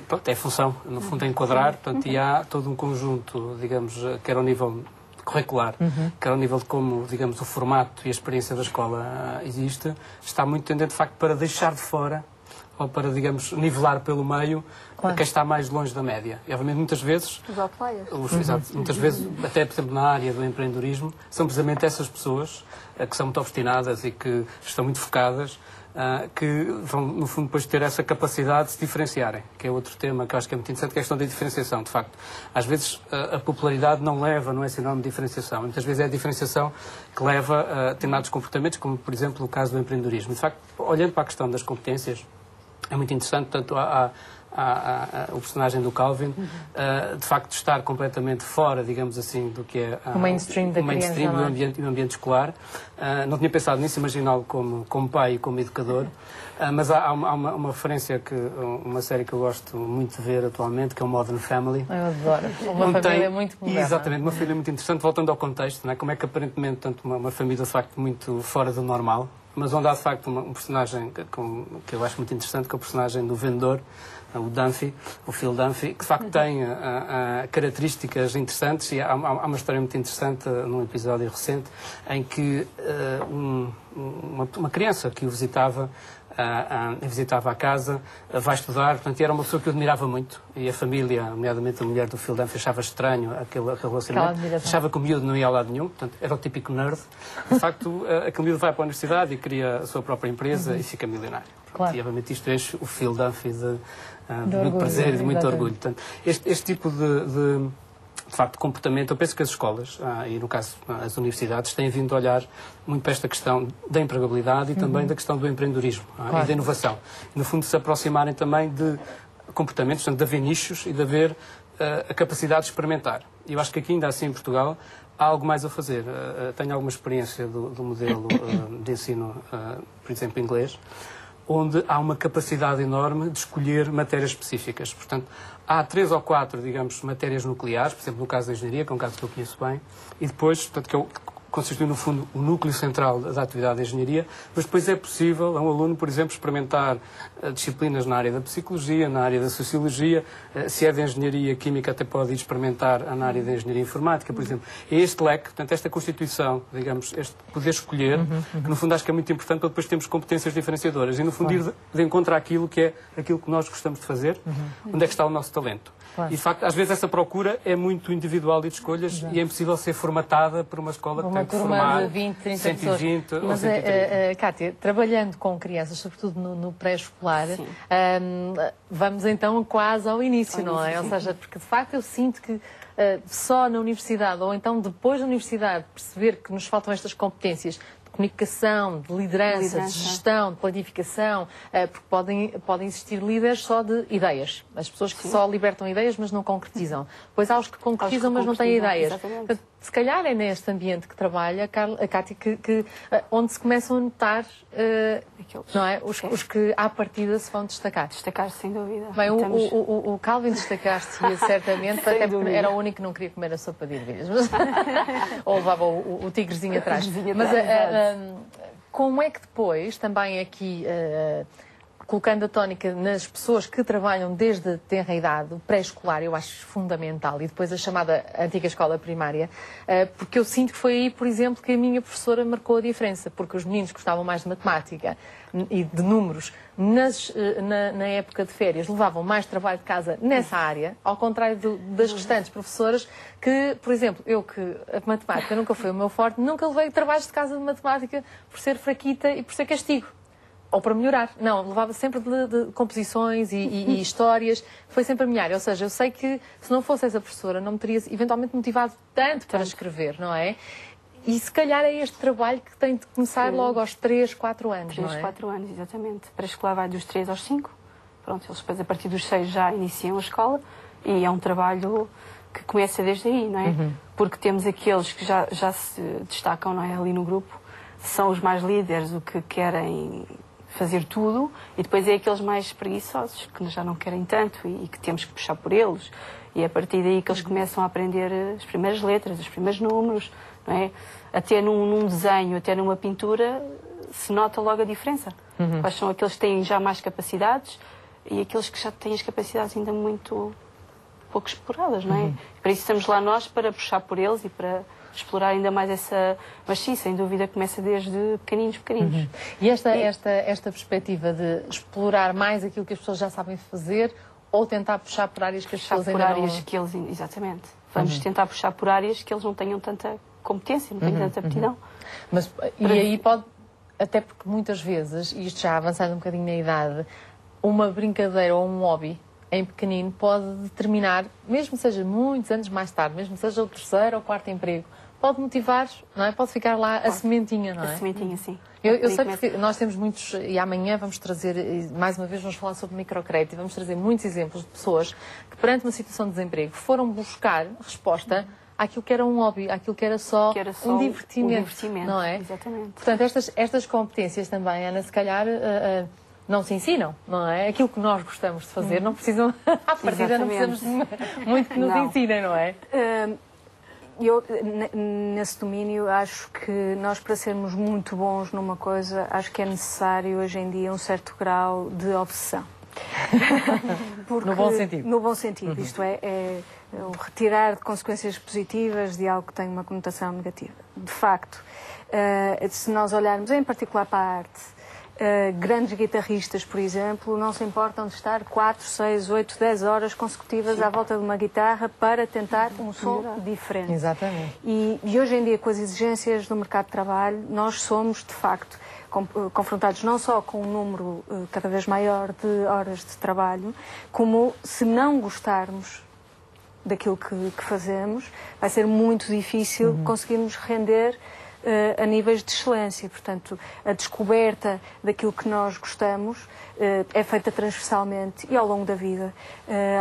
Pronto, é função, no fundo, é enquadrar, portanto, e há todo um conjunto, digamos, quer ao nível curricular, quer ao nível de como, digamos, o formato e a experiência da escola existe, está muito tendente, de facto, para deixar de fora ou para, digamos, nivelar pelo meio quem está mais longe da média. E, obviamente, muitas vezes... Os outliers. Muitas vezes, até, por exemplo, na área do empreendedorismo, são precisamente essas pessoas que são muito obstinadas e que estão muito focadas, que vão, no fundo, depois ter essa capacidade de se diferenciarem, que é outro tema que eu acho que é muito interessante, que é a questão da diferenciação. De facto, às vezes a popularidade não é sinónimo de diferenciação. Muitas vezes é a diferenciação que leva a determinados comportamentos, como, por exemplo, o caso do empreendedorismo. De facto, olhando para a questão das competências, é muito interessante, tanto o personagem do Calvin, de facto, estar completamente fora, digamos assim, do que é o mainstream da criança, e o ambiente escolar. Não tinha pensado nisso, imaginá-lo como pai e como educador, mas há uma referência, uma série que eu gosto muito de ver atualmente, que é o Modern Family. Eu adoro. Uma família muito moderna. Exatamente, uma família muito interessante, voltando ao contexto, não é? Como é que aparentemente, tanto uma família, de facto, muito fora do normal, mas onde há, de facto, um personagem que eu acho muito interessante, que é o personagem do vendedor, o Dunphy, o Phil Dunphy, que de facto tem características interessantes, e há uma história muito interessante num episódio recente em que uma criança que o visitava visitava a casa, vai estudar, portanto, era uma pessoa que eu admirava muito, e a família, nomeadamente a mulher do Phil Dunphy, achava estranho aquele relacionamento, achava que o miúdo não ia ao lado nenhum, portanto, era o típico nerd. De facto, aquele miúdo vai para a universidade e cria a sua própria empresa e fica milionário. Claro. E, obviamente, isto enche o Phil Dunphy de muito prazer e de muito orgulho. Portanto, este tipo de facto, de comportamento, eu penso que as escolas, e no caso as universidades, têm vindo a olhar muito para esta questão da empregabilidade e também da questão do empreendedorismo e da inovação. E, no fundo, se aproximarem também de comportamentos, portanto, de haver nichos e de haver a capacidade de experimentar. E eu acho que aqui, ainda assim, em Portugal, há algo mais a fazer. Tenho alguma experiência do modelo de ensino, por exemplo, inglês, onde há uma capacidade enorme de escolher matérias específicas. Portanto, há 3 ou 4, digamos, matérias nucleares, por exemplo, no caso da engenharia, que é um caso que eu conheço bem, e depois, portanto, que constitui, no fundo, o núcleo central da atividade de engenharia, mas depois é possível a um aluno, por exemplo, experimentar disciplinas na área da psicologia, na área da sociologia, se é de engenharia química até pode ir experimentar na área da engenharia informática, por exemplo. É este leque, portanto, esta constituição, digamos, este poder escolher, que no fundo acho que é muito importante para depois termos competências diferenciadoras e no fundo ir de encontro àquilo que é aquilo que nós gostamos de fazer, onde é que está o nosso talento. Claro. E, de facto, às vezes essa procura é muito individual e de escolhas e é impossível ser formatada por uma escola que tem que formar de 20, 30 120 pessoas. ou mas, 130. Cátia, trabalhando com crianças, sobretudo no pré-escolar, vamos então quase ao início, não é? Ou seja, porque de facto eu sinto que só na universidade, ou então depois da universidade, perceber que nos faltam estas competências de comunicação, de liderança, de gestão, de planificação, porque podem existir líderes só de ideias. As pessoas que só libertam ideias, mas não concretizam. Pois há os que concretizam, mas não têm ideias. Portanto, se calhar é neste ambiente que trabalha, a Cátia, onde se começam a notar não é? os que à partida se vão destacar. Destacar-se, sem dúvida. Bem, o Calvin destacaste certamente, até porque era o único que não queria comer a sopa de ervilhas. Ou levava o tigrezinho atrás. Mas como é que depois, também aqui, colocando a tónica nas pessoas que trabalham desde a tenra idade, o pré-escolar, eu acho fundamental, e depois a chamada antiga escola primária, porque eu sinto que foi aí, por exemplo, que a minha professora marcou a diferença, porque os meninos gostavam mais de matemática e de números, na época de férias, levavam mais trabalho de casa nessa área, ao contrário das restantes professoras que, por exemplo, eu que a matemática nunca foi o meu forte, nunca levei trabalhos de casa de matemática por ser fraquita e por ser castigo. Ou para melhorar. Não, levava sempre de composições e histórias. Foi sempre a minha área. Ou seja, eu sei que se não fosse essa professora, não me teria eventualmente motivado tanto para escrever, não é? E se calhar é este trabalho que tem de começar logo aos 3, 4 anos, 3, 4 anos, exatamente. Para a escola vai dos 3 aos 5. Pronto, eles depois a partir dos 6 já iniciam a escola e é um trabalho que começa desde aí, não é? Porque temos aqueles que já se destacam, não é? Ali no grupo, são os mais líderes, o que querem fazer tudo, e depois é aqueles mais preguiçosos, que já não querem tanto e que temos que puxar por eles. E é a partir daí que eles começam a aprender as primeiras letras, os primeiros números, não é? Até num desenho, até numa pintura, se nota logo a diferença. Quais são aqueles que têm já mais capacidades e aqueles que já têm as capacidades ainda muito pouco exploradas, não é? Para isso estamos lá nós, para puxar por eles e para explorar ainda mais essa... Mas sim, sem dúvida, começa desde pequeninos. E esta perspectiva de explorar mais aquilo que as pessoas já sabem fazer ou tentar puxar por áreas que as pessoas ainda não... que eles... Exatamente. Vamos tentar puxar por áreas que eles não tenham tanta competência, não tenham tanta aptidão. Mas, e aí pode... Até porque muitas vezes, e isto já avançando um bocadinho na idade, uma brincadeira ou um hobby em pequenino pode determinar, mesmo que seja muitos anos mais tarde, mesmo que seja o 3º ou 4º emprego, pode motivar, não é? Pode ficar lá a sementinha, não é? A sementinha, sim. Eu sei porque nós temos muitos, e amanhã vamos trazer, mais uma vez vamos falar sobre microcrédito, e vamos trazer muitos exemplos de pessoas que perante uma situação de desemprego foram buscar resposta àquilo que era um hobby, àquilo que era só um divertimento, não é? Exatamente. Portanto, estas competências também, Ana, se calhar... não se ensinam, não é? Aquilo que nós gostamos de fazer, não precisam, à partida não precisamos muito que nos ensinem, não é? Eu, nesse domínio, acho que nós, para sermos muito bons numa coisa, acho que é necessário, hoje em dia, um certo grau de obsessão. Porque, no bom sentido. No bom sentido, isto é o retirar de consequências positivas de algo que tem uma conotação negativa. De facto, se nós olharmos em particular para a arte, Grandes guitarristas, por exemplo, não se importam de estar 4, 6, 8, 10 horas consecutivas à volta de uma guitarra para tentar um som diferente. Exatamente. E hoje em dia, com as exigências do mercado de trabalho, nós somos, de facto, confrontados não só com um número cada vez maior de horas de trabalho, como se não gostarmos daquilo que fazemos, vai ser muito difícil conseguirmos render a níveis de excelência. Portanto, a descoberta daquilo que nós gostamos é feita transversalmente e ao longo da vida.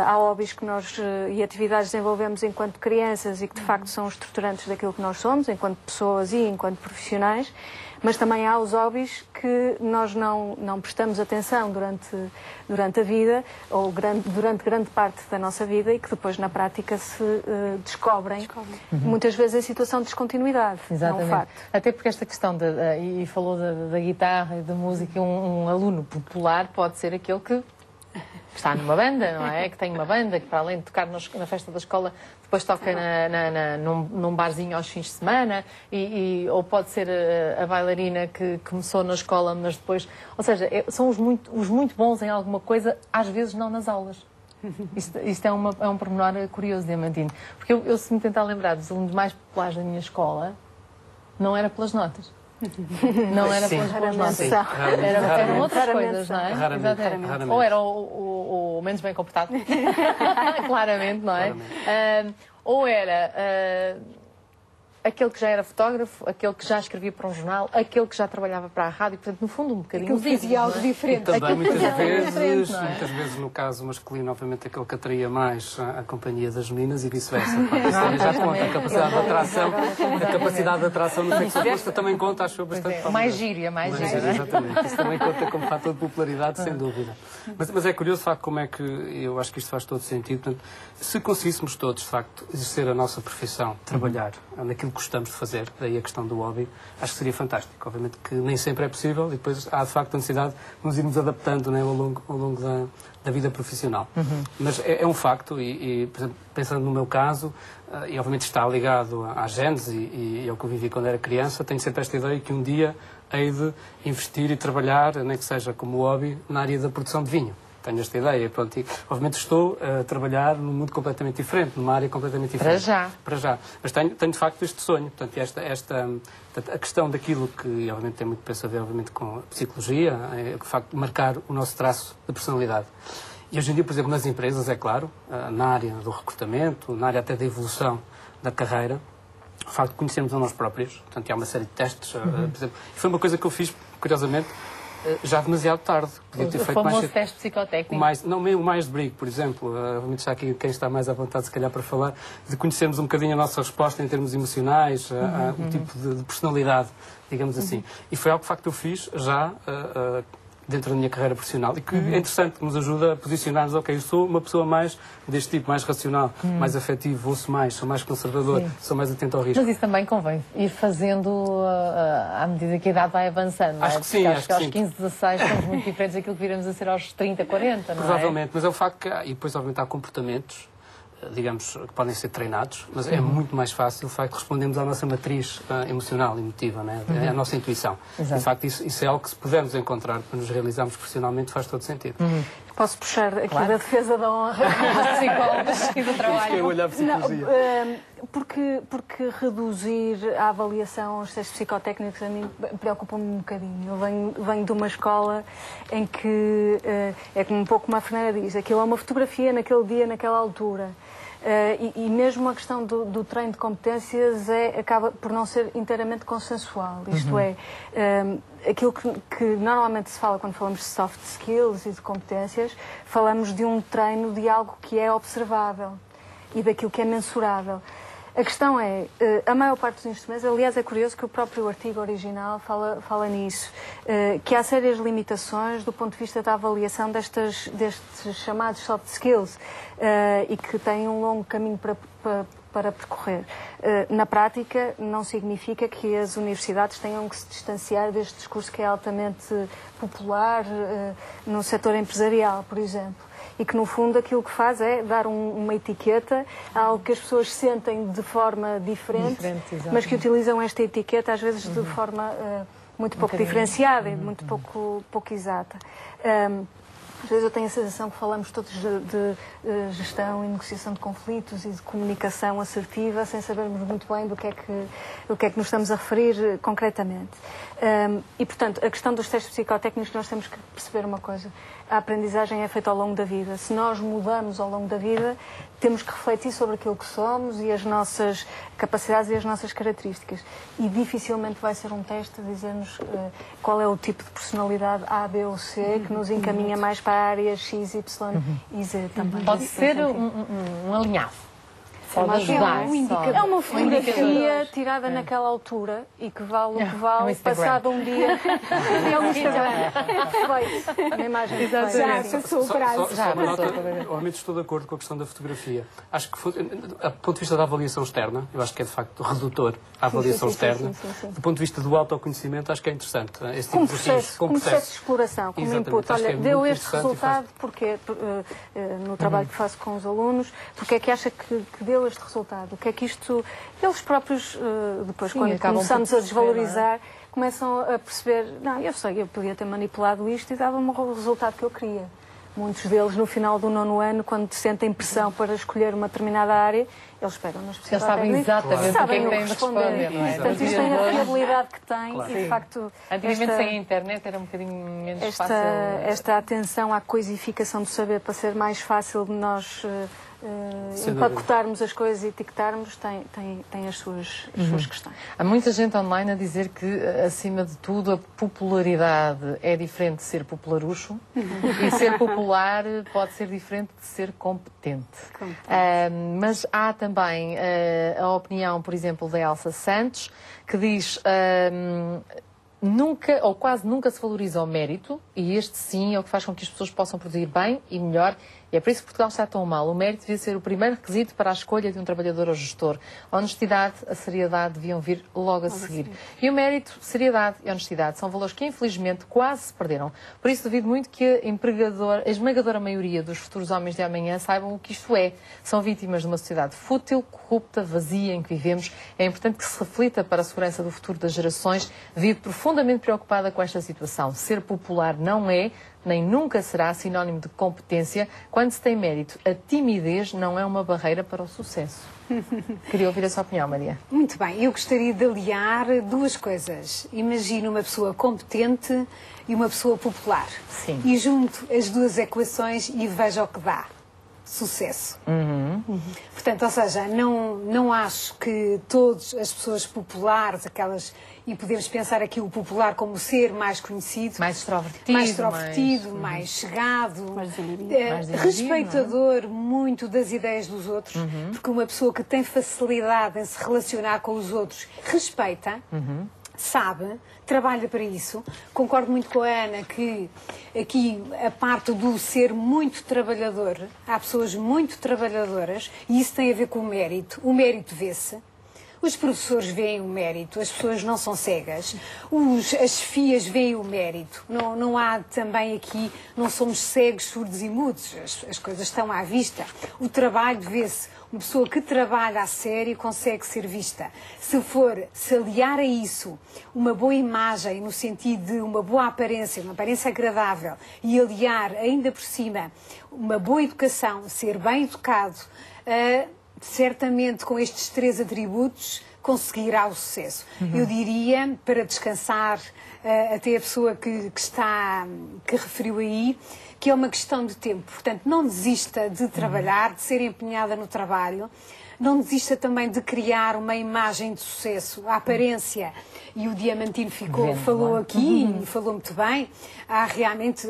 Há hobbies que nós e atividades desenvolvemos enquanto crianças e que de facto são estruturantes daquilo que nós somos, enquanto pessoas e enquanto profissionais, mas também há os hobbies que nós não prestamos atenção durante a vida ou durante grande parte da nossa vida e que depois na prática se descobrem, muitas vezes em situação de descontinuidade. Exatamente. Não facto. Até porque esta questão, e falou da guitarra e da música, um aluno popular pode ser aquele que está numa banda, não é? Que tem uma banda, que para além de tocar na festa da escola, depois toca num barzinho aos fins de semana, ou pode ser a bailarina que começou na escola, mas depois... Ou seja, são os muito bons em alguma coisa, às vezes não nas aulas. Isto é um pormenor curioso, Diamantino. Porque eu se me tentar lembrar dos alunos mais populares da minha escola, não era pelas notas. Não era pelas notas. Eram outras coisas, não é? Raramente. Ou era o menos bem comportado, claramente, não é? Ou era aquele que já era fotógrafo, aquele que já escrevia para um jornal, aquele que já trabalhava para a rádio, portanto, no fundo, um bocadinho que fazia algo diferente. E também, muitas vezes, no caso masculino, obviamente, aquele que atraía mais a companhia das meninas e vice-versa. Já conta a capacidade de atração. A capacidade de atração no sexo oposto também conta, acho eu, bastante. Mais gíria. Exatamente. Isso também conta como fator de popularidade, sem dúvida. Mas é curioso, de facto, como é que eu acho que isto faz todo sentido. Portanto, se conseguíssemos todos, de facto, exercer a nossa profissão, trabalhar naquilo que gostamos de fazer, daí a questão do hobby, acho que seria fantástico. Obviamente que nem sempre é possível e depois há, de facto, a necessidade de nos irmos adaptando, né, ao longo da vida profissional. Mas é um facto e, por exemplo, pensando no meu caso, e obviamente está ligado à gênese e ao que eu vivi quando era criança, tenho sempre esta ideia que um dia hei de investir e trabalhar, nem que seja como hobby, na área da produção de vinho. Tenho esta ideia, pronto, e obviamente estou a trabalhar num mundo completamente diferente, numa área completamente diferente. Para já. Mas tenho de facto este sonho, portanto, a questão daquilo que, obviamente, tem muito a ver, obviamente, com a psicologia, é de facto marcar o nosso traço de personalidade. E hoje em dia, por exemplo, nas empresas, é claro, na área do recrutamento, na área até da evolução da carreira, o facto de conhecermos a nós próprios, portanto, há uma série de testes, por exemplo, foi uma coisa que eu fiz, curiosamente, já demasiado tarde. Podia ter feito mais teste psicotécnico. O Myers-Briggs, por exemplo, vamos deixar aqui quem está mais à vontade, se calhar, para falar, de conhecermos um bocadinho a nossa resposta em termos emocionais, o tipo de personalidade, digamos assim. E foi algo que, de facto, eu fiz já dentro da minha carreira profissional e que é interessante, que nos ajuda a posicionar-nos, ok, eu sou uma pessoa mais deste tipo, mais racional, mais afetivo, ouço mais, sou mais conservador, sou mais atento ao risco. Mas isso também convém ir fazendo à medida que a idade vai avançando, não é? Acho que sim, acho que aos 15, 16 somos muito diferentes daquilo que viremos a ser aos 30, 40, não é? Provavelmente, mas é o facto que e depois, obviamente, há comportamentos, digamos, que podem ser treinados, mas é muito mais fácil, de facto, respondermos à nossa matriz emocional, emotiva, né? É a nossa intuição. De facto, isso é algo que, se pudermos encontrar para nos realizarmos profissionalmente, faz todo sentido. Posso puxar aqui da defesa da honra psicólogos e do trabalho. Eu olhar para a psicologia. Porque reduzir a avaliação aos testes psicotécnicos a mim preocupa-me um bocadinho. Eu venho de uma escola em que é como um pouco como a Fernanda diz, aquilo é uma fotografia naquele dia, naquela altura. E mesmo a questão do treino de competências acaba por não ser inteiramente consensual. Isto é, aquilo que normalmente se fala quando falamos de soft skills e de competências, falamos de um treino de algo que é observável e daquilo que é mensurável. A questão é, a maior parte dos instrumentos, aliás é curioso que o próprio artigo original fala nisso, que há sérias limitações do ponto de vista da avaliação destes chamados soft skills e que têm um longo caminho para percorrer. Na prática, não significa que as universidades tenham que se distanciar deste discurso que é altamente popular no setor empresarial, por exemplo. E que, no fundo, aquilo que faz é dar uma etiqueta a algo que as pessoas sentem de forma diferente mas que utilizam esta etiqueta, às vezes, de forma muito pouco diferenciada e muito pouco exata. Às vezes eu tenho a sensação que falamos todos de gestão e negociação de conflitos e de comunicação assertiva sem sabermos muito bem do que é que nos estamos a referir concretamente. E, portanto, a questão dos testes psicotécnicos, nós temos que perceber uma coisa. A aprendizagem é feita ao longo da vida. Se nós mudamos ao longo da vida, temos que refletir sobre aquilo que somos e as nossas capacidades e as nossas características. E dificilmente vai ser um teste a dizer-nos qual é o tipo de personalidade A, B ou C que nos encaminha mais para a área X, Y e Z também. Pode ser um alinhavo. Pode ajudar. É uma fotografia tirada naquela altura e que vale o que vale, passado um dia. É um Instagram. Perfeito. Uma imagem já passou o prazo. Obviamente estou de acordo com a questão da fotografia. Acho que, do ponto de vista da avaliação externa, eu acho que é de facto redutor a avaliação externa. Do ponto de vista do autoconhecimento, acho que é interessante. Esse tipo como processo de exploração, como input. Olha, deu este resultado porque, no trabalho que faço com os alunos, porque é que acha que deu este resultado? O que é que isto... Eles próprios, depois, quando começamos a desvalorizar, começam a perceber, não, eu sei, eu podia ter manipulado isto e dava-me o resultado que eu queria. Muitos deles, no final do 9º ano, quando sentem pressão para escolher uma determinada área, eles esperam nas especialidades. Eles sabem exatamente o que é que têm de responder, não é? Portanto, isto tem a fiabilidade que tem e, de facto... Antigamente, sem a internet, era um bocadinho menos fácil... Esta atenção à coisificação do saber para ser mais fácil de nós... empacotarmos as coisas e etiquetarmos tem as suas questões. Há muita gente online a dizer que, acima de tudo, a popularidade é diferente de ser popularucho e ser popular pode ser diferente de ser competente. Mas há também a opinião, por exemplo, da Elsa Santos, que diz... nunca ou quase nunca se valoriza o mérito e este sim é o que faz com que as pessoas possam produzir bem e melhor e é por isso que Portugal está tão mal. O mérito devia ser o primeiro requisito para a escolha de um trabalhador ou gestor. A honestidade, a seriedade deviam vir logo a seguir. E o mérito, seriedade e honestidade são valores que infelizmente quase se perderam. Por isso duvido muito que a esmagadora maioria dos futuros homens de amanhã saibam o que isto é. São vítimas de uma sociedade fútil, corrupta, vazia em que vivemos. É importante que se reflita para a segurança do futuro das gerações. Vivo profundamente preocupada com esta situação. Ser popular não é, nem nunca será sinónimo de competência. Quando se tem mérito, a timidez não é uma barreira para o sucesso. Queria ouvir a sua opinião, Maria. Muito bem, eu gostaria de aliar duas coisas. Imagino uma pessoa competente e uma pessoa popular. Sim. E junto as duas equações e veja o que dá. Sucesso. Portanto, ou seja, não acho que todas as pessoas populares, aquelas, e podemos pensar aqui o popular como o ser mais conhecido, mais extrovertido, mais chegado, mais respeitador muito das ideias dos outros, porque uma pessoa que tem facilidade em se relacionar com os outros respeita, sabe, trabalha para isso. Concordo muito com a Ana que aqui a parte do ser muito trabalhador, há pessoas muito trabalhadoras e isso tem a ver com o mérito. O mérito vê-se. Os professores veem o mérito, as pessoas não são cegas, as FIAs veem o mérito, não há também aqui, não somos cegos, surdos e mudos, as coisas estão à vista. O trabalho vê-se, uma pessoa que trabalha a sério consegue ser vista. Se aliar a isso uma boa imagem, no sentido de uma boa aparência, uma aparência agradável, e aliar ainda por cima uma boa educação, ser bem educado, certamente com estes 3 atributos conseguirá o sucesso. Eu diria, para descansar até a pessoa que referiu aí, que é uma questão de tempo. Portanto, não desista de trabalhar, de ser empenhada no trabalho, não desista também de criar uma imagem de sucesso, a aparência. E o Diamantino falou aqui e falou muito bem. Há realmente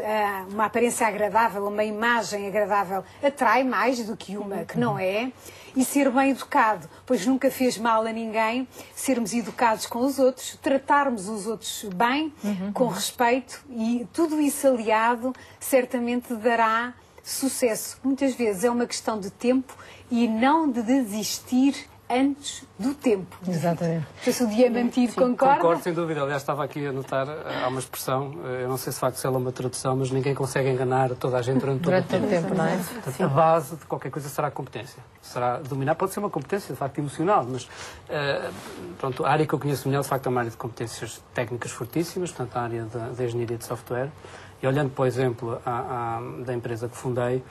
uma aparência agradável, uma imagem agradável atrai mais do que uma que não é. E ser bem educado, pois nunca fez mal a ninguém, sermos educados com os outros, tratarmos os outros bem, com respeito, e tudo isso aliado certamente dará sucesso. Muitas vezes é uma questão de tempo e não de desistir antes do tempo. Exatamente. Se o Diamantino concorda? Concordo, sem dúvida. Aliás, estava aqui a notar, há uma expressão, eu não sei se de facto se ela é uma tradução, mas ninguém consegue enganar toda a gente durante todo o tempo, não é? Portanto, a base de qualquer coisa será a competência. Será dominar, pode ser uma competência de facto emocional, mas pronto, a área que eu conheço melhor de facto é uma área de competências técnicas fortíssimas, portanto a área da engenharia de software. E olhando, por exemplo, da empresa que fundei,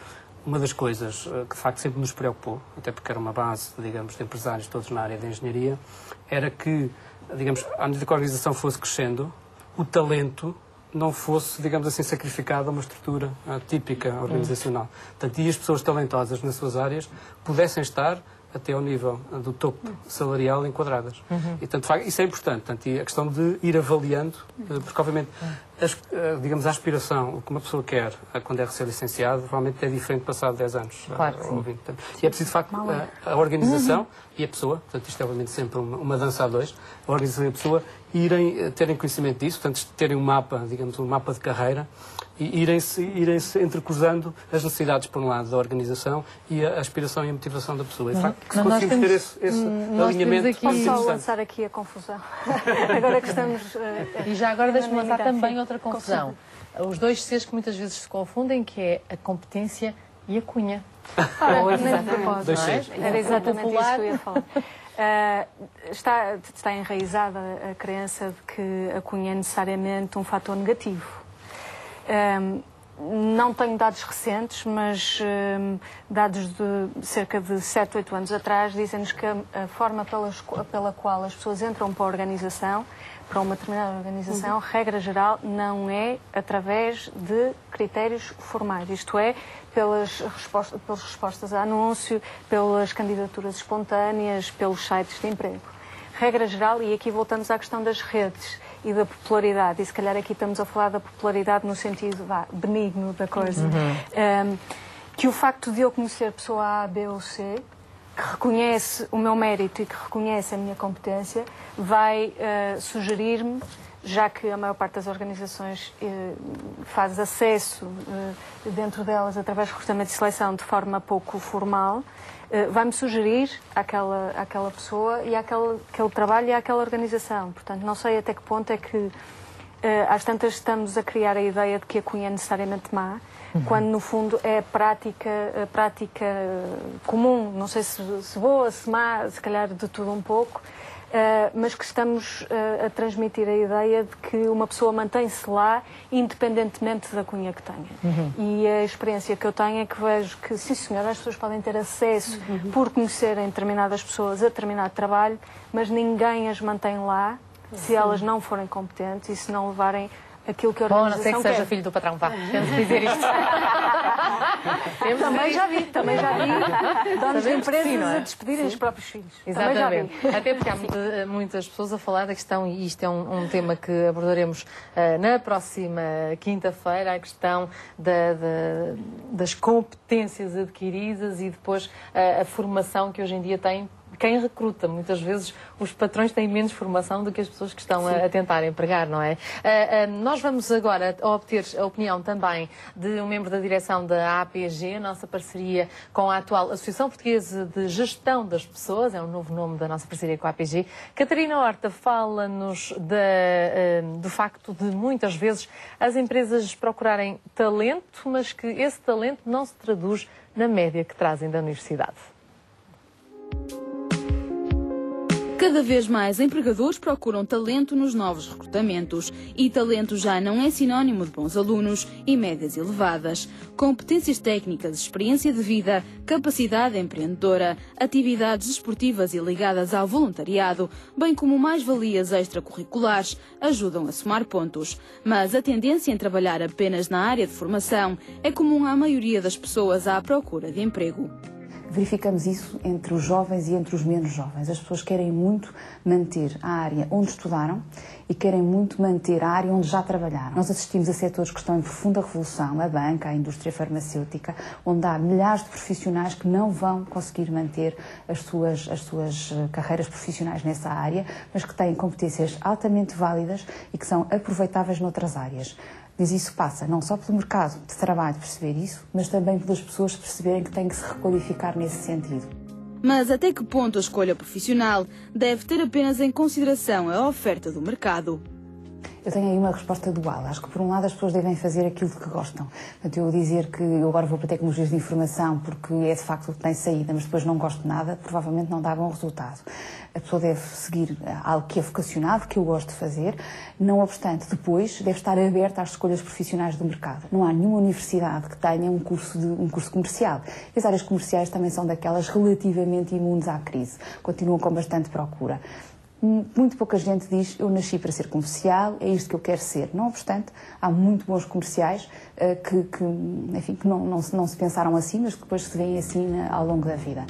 uma das coisas que de facto sempre nos preocupou, até porque era uma base, digamos, de empresários todos na área da engenharia, era que, digamos, à medida que a organização fosse crescendo, o talento não fosse, digamos assim, sacrificado a uma estrutura típica organizacional. Portanto, e as pessoas talentosas nas suas áreas pudessem estar até ao nível do topo salarial enquadradas. E, portanto, isso é importante. Portanto, e a questão de ir avaliando, porque, obviamente, digamos, a aspiração, o que uma pessoa quer quando é recém-licenciado, provavelmente é diferente passado 10 anos. Claro que sim. Portanto, e é preciso, de facto, a organização e a pessoa, portanto, isto é, obviamente, sempre uma dança a dois, a organização e a pessoa terem conhecimento disso, portanto, terem um mapa, digamos, um mapa de carreira, e irem-se entrecruzando as necessidades, por um lado, da organização e a aspiração e a motivação da pessoa. E, de facto, que se conseguimos ter esse alinhamento... Posso só lançar aqui a confusão? Agora que estamos... E já agora deixe-me lançar também outra confusão. Os dois Cs que muitas vezes se confundem, que é a competência e a cunha. Era exatamente isso que eu ia falar. Está enraizada a crença de que a cunha é necessariamente um fator negativo. Não tenho dados recentes, mas dados de cerca de 7, 8 anos atrás dizem-nos que a forma pela qual as pessoas entram para a organização, para uma determinada organização, regra geral, não é através de critérios formais, isto é, pelas respostas a anúncio, pelas candidaturas espontâneas, pelos sites de emprego. Regra geral, e aqui voltamos à questão das redes e da popularidade, e se calhar aqui estamos a falar da popularidade no sentido benigno da coisa, que o facto de eu conhecer pessoa A, B ou C, que reconhece o meu mérito e que reconhece a minha competência, vai sugerir-me, já que a maior parte das organizações faz acesso dentro delas através de recrutamento e seleção de forma pouco formal, vai-me sugerir àquela pessoa e àquele trabalho e àquela organização. Portanto, não sei até que ponto é que às tantas estamos a criar a ideia de que a cunha é necessariamente má, quando no fundo é a prática comum, não sei se boa, se má, se calhar de tudo um pouco, mas que estamos a transmitir a ideia de que uma pessoa mantém-se lá independentemente da cunha que tenha. E a experiência que eu tenho é que vejo que, sim senhora, as pessoas podem ter acesso por conhecerem determinadas pessoas a determinado trabalho, mas ninguém as mantém lá se elas não forem competentes e se não levarem aquilo que a organização quer. Bom, não sei que seja filho do patrão, vá. Temos de dizer isto. Também já vi donos de empresas a despedirem os próprios filhos. Exatamente. Até porque há muitas pessoas a falar da questão, e isto é um tema que abordaremos na próxima quinta-feira, a questão das competências adquiridas e depois a formação que hoje em dia tem quem recruta. Muitas vezes os patrões têm menos formação do que as pessoas que estão a tentar empregar, não é? Nós vamos agora obter a opinião também de um membro da direção da APG, a nossa parceria com a atual Associação Portuguesa de Gestão das Pessoas, é o novo nome da nossa parceria com a APG. Catarina Horta fala-nos do facto de muitas vezes as empresas procurarem talento, mas que esse talento não se traduz na média que trazem da universidade. Cada vez mais empregadores procuram talento nos novos recrutamentos e talento já não é sinónimo de bons alunos e médias elevadas. Competências técnicas, experiência de vida, capacidade empreendedora, atividades desportivas e ligadas ao voluntariado, bem como mais-valias extracurriculares, ajudam a somar pontos. Mas a tendência em trabalhar apenas na área de formação é comum à maioria das pessoas à procura de emprego. Verificamos isso entre os jovens e entre os menos jovens. As pessoas querem muito manter a área onde estudaram e querem muito manter a área onde já trabalharam. Nós assistimos a setores que estão em profunda revolução, a banca, a indústria farmacêutica, onde há milhares de profissionais que não vão conseguir manter as suas carreiras profissionais nessa área, mas que têm competências altamente válidas e que são aproveitáveis noutras áreas. Mas isso passa não só pelo mercado de trabalho perceber isso, mas também pelas pessoas perceberem que têm que se requalificar nesse sentido. Mas até que ponto a escolha profissional deve ter apenas em consideração a oferta do mercado? Eu tenho aí uma resposta dual. Acho que, por um lado, as pessoas devem fazer aquilo que gostam. Portanto, eu dizer que eu agora vou para tecnologias de informação porque é, de facto, o que tem saída, mas depois não gosto de nada, provavelmente não dá bom resultado. A pessoa deve seguir algo que é vocacionado, que eu gosto de fazer, não obstante, depois deve estar aberta às escolhas profissionais do mercado. Não há nenhuma universidade que tenha um curso comercial. E as áreas comerciais também são daquelas relativamente imunes à crise. Continuam com bastante procura. Muito pouca gente diz, eu nasci para ser comercial, é isto que eu quero ser. Não obstante, há muito bons comerciais que não se pensaram assim, mas que depois se veem assim ao longo da vida.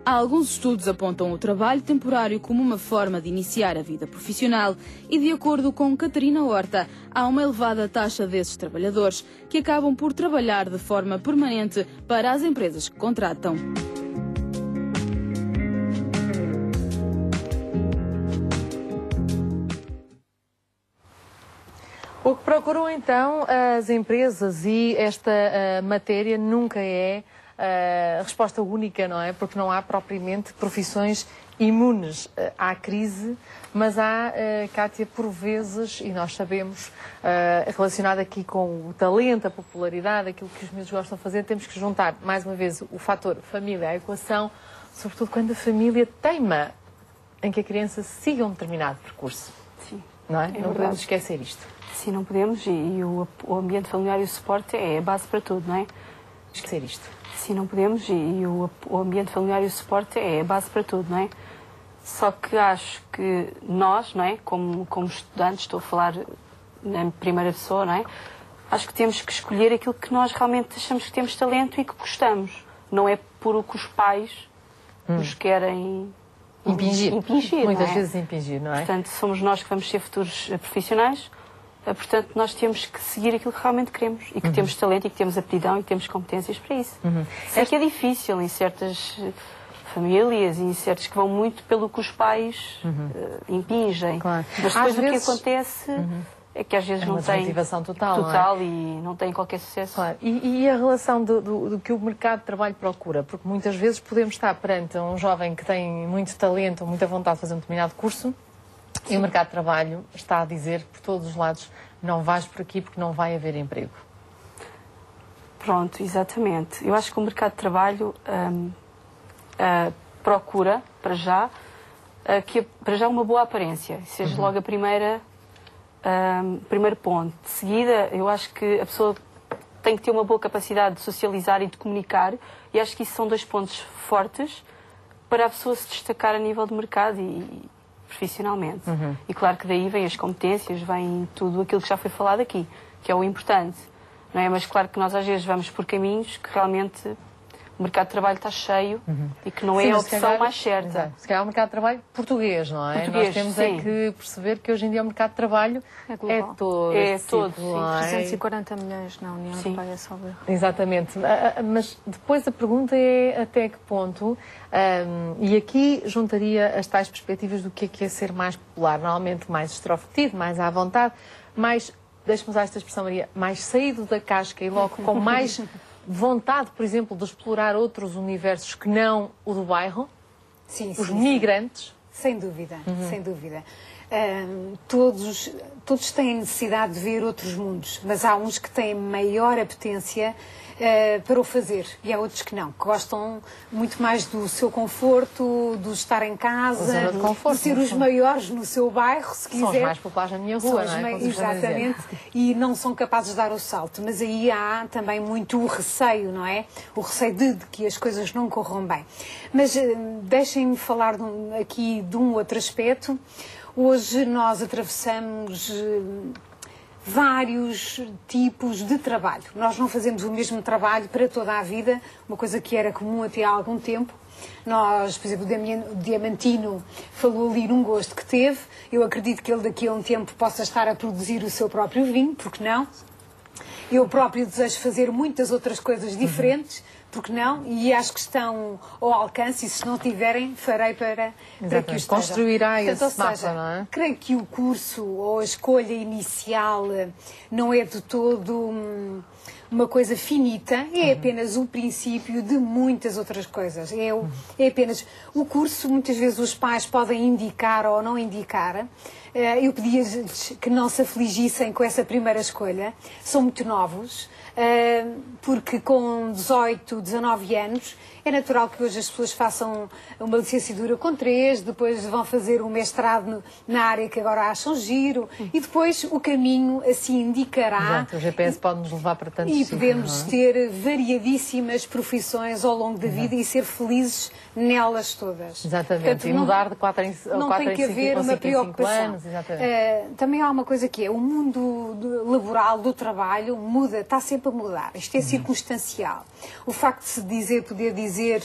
Alguns estudos apontam o trabalho temporário como uma forma de iniciar a vida profissional e, de acordo com Catarina Horta, há uma elevada taxa desses trabalhadores que acabam por trabalhar de forma permanente para as empresas que contratam. O que procuram então as empresas, e esta matéria nunca é a resposta única, não é? Porque não há propriamente profissões imunes à crise, mas há, Cátia, por vezes, e nós sabemos, relacionado aqui com o talento, a popularidade, aquilo que os miúdos gostam de fazer, temos que juntar, mais uma vez, o fator família à equação, sobretudo quando a família teima em que a criança siga um determinado percurso. Sim. Não é? Não podemos esquecer isto. Sim, não podemos, e o ambiente familiar e o suporte é a base para tudo, não é? Esquecer isto. Sim, não podemos, e o ambiente familiar e o suporte é a base para tudo, não é? Só que acho que nós, não é? Como estudantes, estou a falar na primeira pessoa, não é? Acho que temos que escolher aquilo que nós realmente achamos que temos talento e que gostamos. Não é por o que os pais nos querem impingir. Muitas vezes impingir, não é? Portanto, somos nós que vamos ser futuros profissionais. Portanto, nós temos que seguir aquilo que realmente queremos e que temos talento e que temos aptidão e que temos competências para isso. Sei que é difícil em certas famílias e em certas que vão muito pelo que os pais impingem. Claro. Mas depois o que acontece é que às vezes não tem desmotivação total, e não tem qualquer sucesso. Claro. E a relação do que o mercado de trabalho procura? Porque muitas vezes podemos estar perante um jovem que tem muito talento ou muita vontade de fazer um determinado curso. Sim. E o mercado de trabalho está a dizer por todos os lados, não vais por aqui porque não vai haver emprego. Pronto, exatamente. Eu acho que o mercado de trabalho procura, para já uma boa aparência. Seja logo a primeiro ponto. De seguida, eu acho que a pessoa tem que ter uma boa capacidade de socializar e de comunicar, e acho que isso são dois pontos fortes para a pessoa se destacar a nível de mercado e profissionalmente. E claro que daí vem as competências, vem tudo aquilo que já foi falado aqui, que é o importante, não é? Mas claro que nós às vezes vamos por caminhos que realmente o mercado de trabalho está cheio e que não é a opção mais certa. Exato. Se calhar é o mercado de trabalho português, não é? Nós temos é que perceber que hoje em dia o mercado de trabalho é todo. É todo, sim. 340 milhões na União Europeia, só ver. Exatamente. Mas depois a pergunta é até que ponto, e aqui juntaria as tais perspectivas do que é ser mais popular, normalmente mais extrovertido, mais à vontade, mais, deixe-me usar esta expressão, Maria, mais saído da casca e logo com mais vontade, por exemplo, de explorar outros universos que não o do bairro? Sim, os migrantes? Sem dúvida, sem dúvida. Todos têm necessidade de ver outros mundos, mas há uns que têm maior apetência para o fazer e há outros que não, que gostam muito mais do seu conforto, do estar em casa, de ser os maiores no seu bairro, se quiser. São os mais populares na minha rua, não é? Exatamente, e não são capazes de dar o salto, mas aí há também muito o receio, não é? O receio de que as coisas não corram bem. Mas deixem-me falar aqui de um outro aspecto. Hoje nós atravessamos vários tipos de trabalho. Nós não fazemos o mesmo trabalho para toda a vida, uma coisa que era comum até há algum tempo. Nós, por exemplo, o Diamantino falou ali num gosto que teve. Eu acredito que ele daqui a um tempo possa estar a produzir o seu próprio vinho, porque não? Eu próprio desejo fazer muitas outras coisas diferentes, porque não? E acho que estão ao alcance, e se não tiverem, farei para que o estejam. Construirá esse mapa, não é? Creio que o curso ou a escolha inicial não é de todo uma coisa finita, é apenas o princípio de muitas outras coisas. É apenas o curso, muitas vezes os pais podem indicar ou não indicar. Eu pedia-lhes que não se afligissem com essa primeira escolha. São muito novos, porque com 18, 19 anos é natural que hoje as pessoas façam uma licenciatura com 3, depois vão fazer um mestrado na área que agora acham giro e depois o caminho assim indicará. Exato, o GPS pode nos levar para tantos sítios. E podemos ter variadíssimas profissões ao longo da vida e ser felizes nelas todas. Exatamente, portanto, e mudar de 4 em 5 anos. Não tem que haver uma preocupação. Também há uma coisa que é, o mundo laboral, do trabalho, muda, está sempre a mudar. Isto é circunstancial. O facto de se poder dizer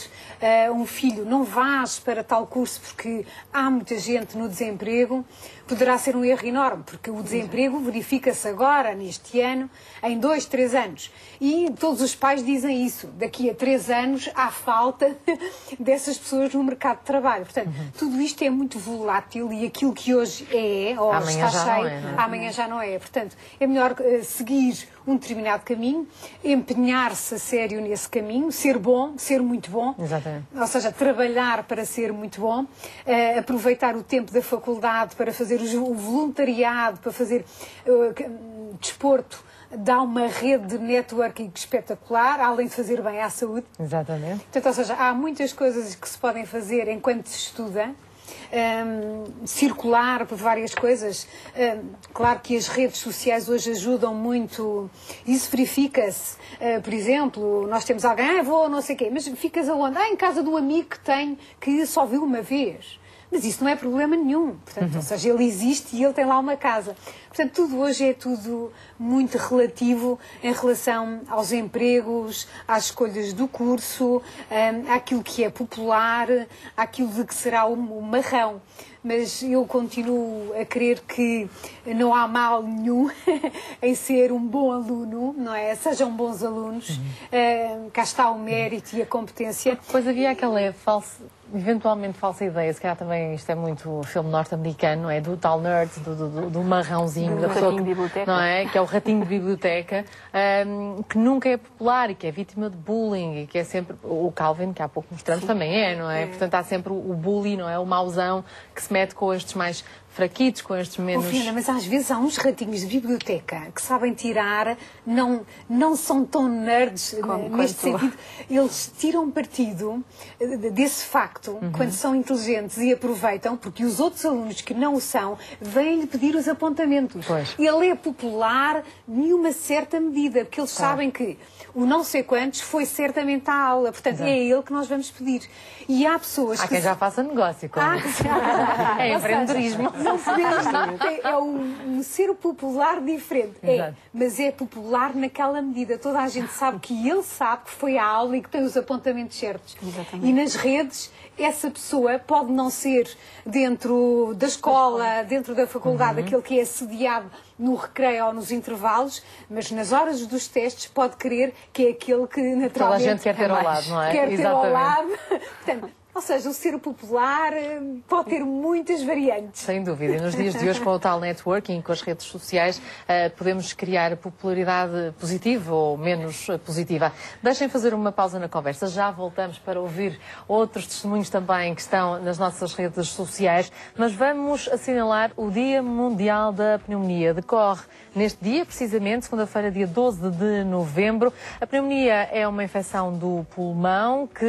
um filho, não vás para tal curso porque há muita gente no desemprego, poderá ser um erro enorme, porque o desemprego verifica-se agora, neste ano, em 2, 3 anos. E todos os pais dizem isso. Daqui a 3 anos há falta dessas pessoas no mercado de trabalho. Portanto, tudo isto é muito volátil e aquilo que hoje ou amanhã está já cheio, não é. Amanhã já não é. Portanto, é melhor seguir um determinado caminho, empenhar-se a sério nesse caminho, ser bom, ser muito bom. Exatamente. Ou seja, trabalhar para ser muito bom, aproveitar o tempo da faculdade para fazer o voluntariado, para fazer desporto, dá uma rede de networking espetacular, além de fazer bem à saúde. Exatamente. Portanto, ou seja, há muitas coisas que se podem fazer enquanto se estuda. Circular por várias coisas. Claro que as redes sociais hoje ajudam muito, isso verifica-se. Por exemplo, nós temos alguém, vou não sei o quê, mas ficas aonde? Em casa do amigo que tem, que só viu uma vez. Mas isso não é problema nenhum. Portanto, ou seja, ele existe e ele tem lá uma casa. Portanto, tudo hoje é tudo muito relativo em relação aos empregos, às escolhas do curso, àquilo que é popular, àquilo de que será o marrão. Mas eu continuo a crer que não há mal nenhum em ser um bom aluno, não é? Sejam bons alunos, cá está o mérito e a competência. Pois havia aquela eventualmente falsa ideia, se calhar também isto é muito filme norte-americano, não é? Do tal nerd, do marrãozinho, da pessoa ratinho de biblioteca. Não é? Que é o ratinho de biblioteca, que nunca é popular e que é vítima de bullying e que é sempre, o Calvin, que há pouco mostramos, também é, não é? Portanto, há sempre o bully, não é? O mauzão que se mete com estes mais fraquitos, com estes menos... Fiona, mas às vezes há uns ratinhos de biblioteca que sabem tirar, não são tão nerds neste sentido. Eles tiram partido desse facto, quando são inteligentes e aproveitam, porque os outros alunos que não o são, vêm-lhe pedir os apontamentos. Pois. Ele é popular em uma certa medida, porque eles sabem que o não sei quantos foi certamente à aula. Portanto, é ele que nós vamos pedir. E há pessoas que... Há quem já faça negócio com isso. É empreendedorismo. Não é um ser popular diferente. Mas é popular naquela medida. Toda a gente sabe que ele sabe que foi à aula e que tem os apontamentos certos. Exatamente. E nas redes, essa pessoa pode não ser dentro da escola, dentro da faculdade, aquele que é assediado no recreio ou nos intervalos, mas nas horas dos testes pode querer que é aquele que naturalmente... Toda a gente quer ter ao lado, não é? Quer ter ao lado. Portanto, ou seja, o ser popular pode ter muitas variantes. Sem dúvida. E nos dias de hoje, com o tal networking, com as redes sociais, podemos criar popularidade positiva ou menos positiva. Deixem fazer uma pausa na conversa. Já voltamos para ouvir outros testemunhos também que estão nas nossas redes sociais. Mas vamos assinalar o Dia Mundial da Pneumonia. Decorre neste dia, precisamente, segunda-feira, dia 12 de novembro. A pneumonia é uma infecção do pulmão que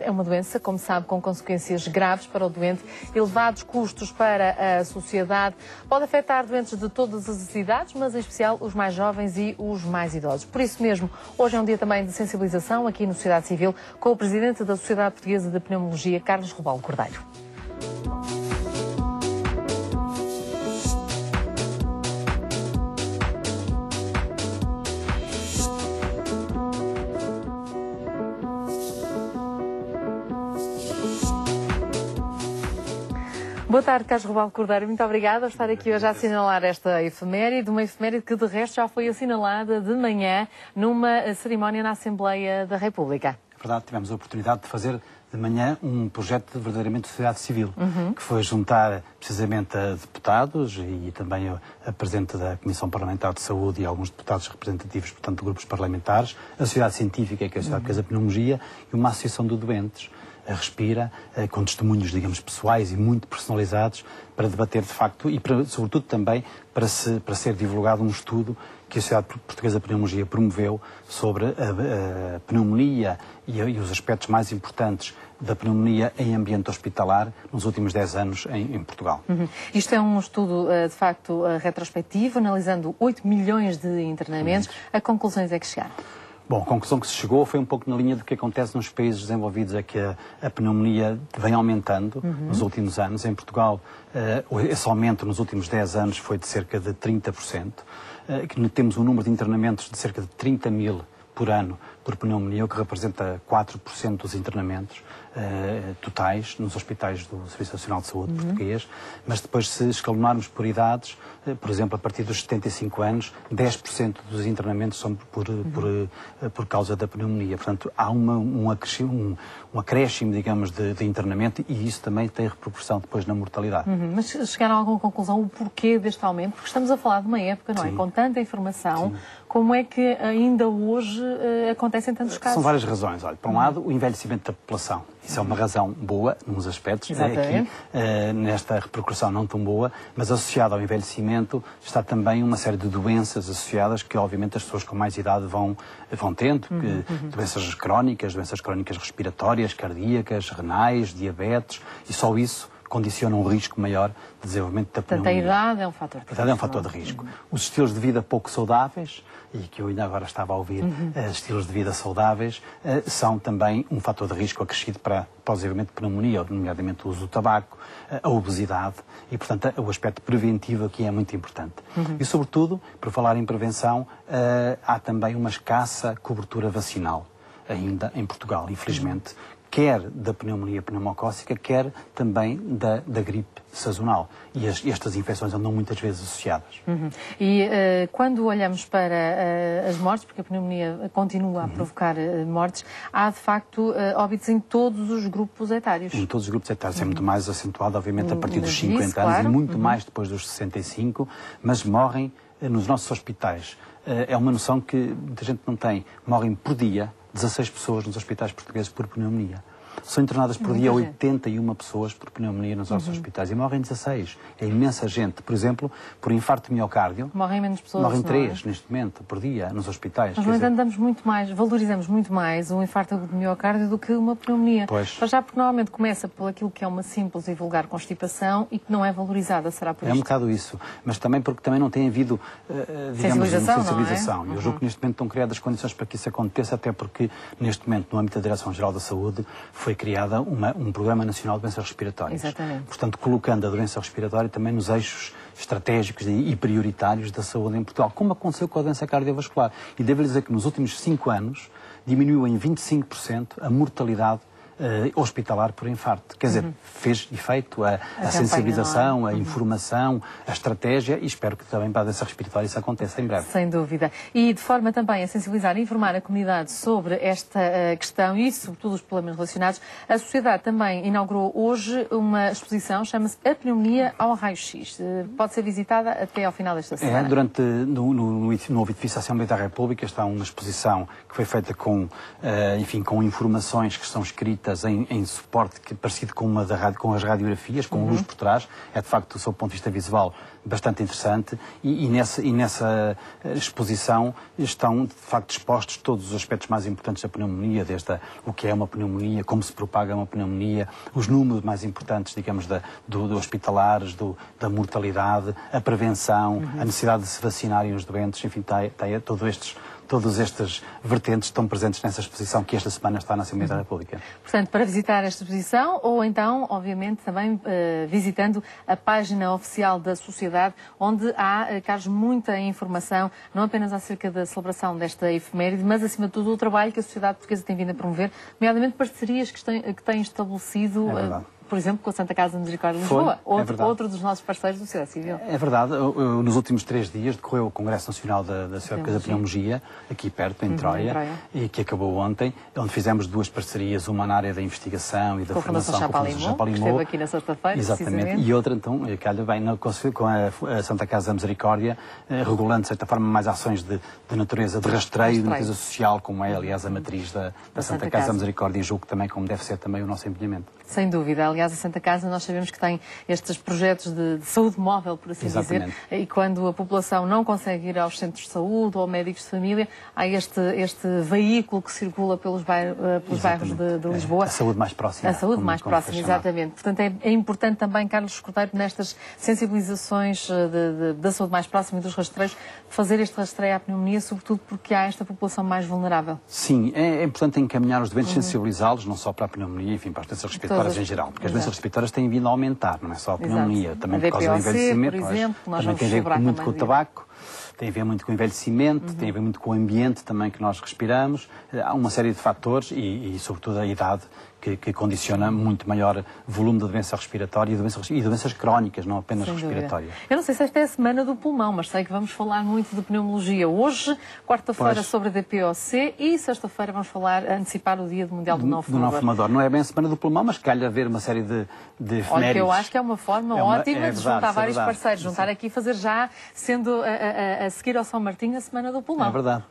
é uma doença, como sabe, com consequências graves para o doente, elevados custos para a sociedade. Pode afetar doentes de todas as idades, mas em especial os mais jovens e os mais idosos. Por isso mesmo, hoje é um dia também de sensibilização aqui no Sociedade Civil com o Presidente da Sociedade Portuguesa de Pneumologia, Carlos Robalo Cordeiro. Boa tarde, Carlos Robalo Cordeiro. Muito obrigada por estar aqui hoje a assinalar esta efeméride, uma efeméride que de resto já foi assinalada de manhã numa cerimónia na Assembleia da República. É verdade, tivemos a oportunidade de fazer de manhã um projeto de verdadeiramente sociedade civil, que foi juntar precisamente a deputados e também a Presidente da Comissão Parlamentar de Saúde e alguns deputados representativos, portanto, de grupos parlamentares, a sociedade científica, que é a Sociedade Portuguesa de Pneumologia, e uma associação de doentes, a Respira, com testemunhos, digamos, pessoais e muito personalizados, para debater de facto e, sobretudo, também para ser divulgado um estudo que a Sociedade Portuguesa de Pneumologia promoveu sobre a pneumonia e os aspectos mais importantes da pneumonia em ambiente hospitalar nos últimos 10 anos em Portugal. Isto é um estudo, de facto, retrospectivo, analisando 8 milhões de internamentos. A conclusões é que chegaram? Bom, a conclusão que se chegou foi um pouco na linha do que acontece nos países desenvolvidos, é que a pneumonia vem aumentando nos últimos anos. Em Portugal, esse aumento nos últimos 10 anos foi de cerca de 30%. Que temos um número de internamentos de cerca de 30 mil por ano por pneumonia, o que representa 4% dos internamentos totais nos hospitais do Serviço Nacional de Saúde português, mas depois, se escalonarmos por idades, por exemplo, a partir dos 75 anos, 10% dos internamentos são por causa da pneumonia. Portanto, há um acréscimo, digamos, de internamento, e isso também tem repercussão depois na mortalidade. Mas chegaram a alguma conclusão o porquê deste aumento? Porque estamos a falar de uma época, não é? Com tanta informação, como é que ainda hoje acontecem tantos casos? São várias razões. Olha, por um lado, o envelhecimento da população. Isso é uma razão boa, nos aspectos. Aqui, nesta repercussão não tão boa, mas associado ao envelhecimento está também uma série de doenças associadas que, obviamente, as pessoas com mais idade vão tendo. Doenças crónicas respiratórias, cardíacas, renais, diabetes, e só isso condiciona um risco maior de desenvolvimento da pneumonia. Portanto, a idade é um fator de risco. A idade é um fator de risco. Os estilos de vida pouco saudáveis, e que eu ainda agora estava a ouvir, estilos de vida saudáveis, são também um fator de risco acrescido para o desenvolvimento de pneumonia, nomeadamente o uso do tabaco, a obesidade, e, portanto, o aspecto preventivo aqui é muito importante. E, sobretudo, por falar em prevenção, há também uma escassa cobertura vacinal ainda em Portugal, infelizmente, quer da pneumonia pneumocócica, quer também da gripe sazonal. E estas infecções andam muitas vezes associadas. E quando olhamos para as mortes, porque a pneumonia continua a provocar mortes, há de facto óbitos em todos os grupos etários. Em todos os grupos etários. É muito mais acentuado, obviamente, a partir dos 50 anos e muito mais depois dos 65, mas morrem nos nossos hospitais. É uma noção que muita gente não tem. Morrem por dia 16 pessoas nos hospitais portugueses por pneumonia. São internadas por dia 81 pessoas por pneumonia nos nossos hospitais e morrem 16. É imensa gente. Por exemplo, por infarto de miocárdio. Morrem menos pessoas. Morrem 3 neste momento, por dia, nos hospitais. Mas, no entanto, valorizamos muito mais um infarto de miocárdio do que uma pneumonia. Pois. Já porque normalmente começa por aquilo que é uma simples e vulgar constipação e que não é valorizada, será por isso? É um bocado isso. Mas também porque também não tem havido, digamos, sensibilização. Não é? Eu julgo que neste momento estão criadas condições para que isso aconteça, até porque neste momento, no âmbito da Direção-Geral da Saúde, foi criada um Programa Nacional de Doenças Respiratórias. Exatamente. Portanto, colocando a doença respiratória também nos eixos estratégicos e prioritários da saúde em Portugal, como aconteceu com a doença cardiovascular. E devo dizer que nos últimos 5 anos diminuiu em 25% a mortalidade hospitalar por infarto. Quer dizer, fez efeito a sensibilização, a informação, a estratégia, e espero que também para a doença respiratória isso aconteça em breve. Sem dúvida. E de forma também a sensibilizar e informar a comunidade sobre esta questão e, sobretudo, os problemas relacionados, a Sociedade também inaugurou hoje uma exposição, chama-se A Pneumonia ao Raio-X. Pode ser visitada até ao final desta semana. No edifício Assembleia da República está uma exposição que foi feita com informações que são escritas em suporte parecido com as radiografias, com luz por trás. É, de facto, do seu ponto de vista visual, bastante interessante, e nessa exposição estão, de facto, expostos todos os aspectos mais importantes da pneumonia, desde o que é uma pneumonia, como se propaga uma pneumonia, os números mais importantes, digamos, do hospitalares, da mortalidade, a prevenção, a necessidade de se vacinarem os doentes, enfim, todos estes vertentes estão presentes nessa exposição que esta semana está na Assembleia da República. Portanto, para visitar esta exposição, ou então, obviamente, também visitando a página oficial da Sociedade, onde há, Carlos, muita informação, não apenas acerca da celebração desta efeméride, mas, acima de tudo, o trabalho que a Sociedade Portuguesa tem vindo a promover, nomeadamente parcerias que tem estabelecido por exemplo, com a Santa Casa de Misericórdia de Lisboa, outro dos nossos parceiros do Sociedade Civil. É verdade. Nos últimos 3 dias decorreu o Congresso Nacional da Sociedade de Pneumologia, aqui perto, em Troia, e que acabou ontem, onde fizemos 2 parcerias, uma na área da investigação e da formação com a Fundação Champalimau, que esteve aqui na sexta-feira. Exatamente. E outra, então, calha bem, com a Santa Casa da Misericórdia, regulando, de certa forma, mais ações de natureza de rastreio, de natureza social, como é, aliás, a matriz da Santa Casa da Misericórdia, e julgo também como deve ser também o nosso empenhamento. Sem dúvida. Aliás, a Santa Casa, nós sabemos que tem estes projetos de saúde móvel, por assim dizer, e quando a população não consegue ir aos centros de saúde ou médicos de família, há este veículo que circula pelos bairros de Lisboa. A saúde mais próxima. A saúde mais próxima, exatamente. Portanto, é importante também, Carlos Cordeiro, nestas sensibilizações da saúde mais próxima e dos rastreios, fazer este rastreio à pneumonia, sobretudo porque há esta população mais vulnerável. Sim, é importante encaminhar os doentes, sensibilizá-los, não só para a pneumonia, enfim, para as doenças respiratórias em geral, porque as doenças respiratórias têm vindo a aumentar, não é só a pneumonia, também por causa do envelhecimento, por exemplo, também tem a ver muito com o tabaco, tem a ver muito com o envelhecimento, tem a ver muito com o ambiente também que nós respiramos, há uma série de fatores e sobretudo a idade que condiciona muito maior volume de doença respiratória e doenças crónicas, não apenas respiratórias. Eu não sei se esta é a semana do pulmão, mas sei que vamos falar muito de pneumologia hoje, quarta-feira sobre a DPOC e sexta-feira vamos antecipar o dia mundial do não fumador. Não é bem a semana do pulmão, mas calha haver uma série de efemérides. Olha, que eu acho que é uma forma ótima de juntar vários parceiros, juntar aqui e fazer já, sendo a seguir ao São Martinho, a semana do pulmão. É verdade.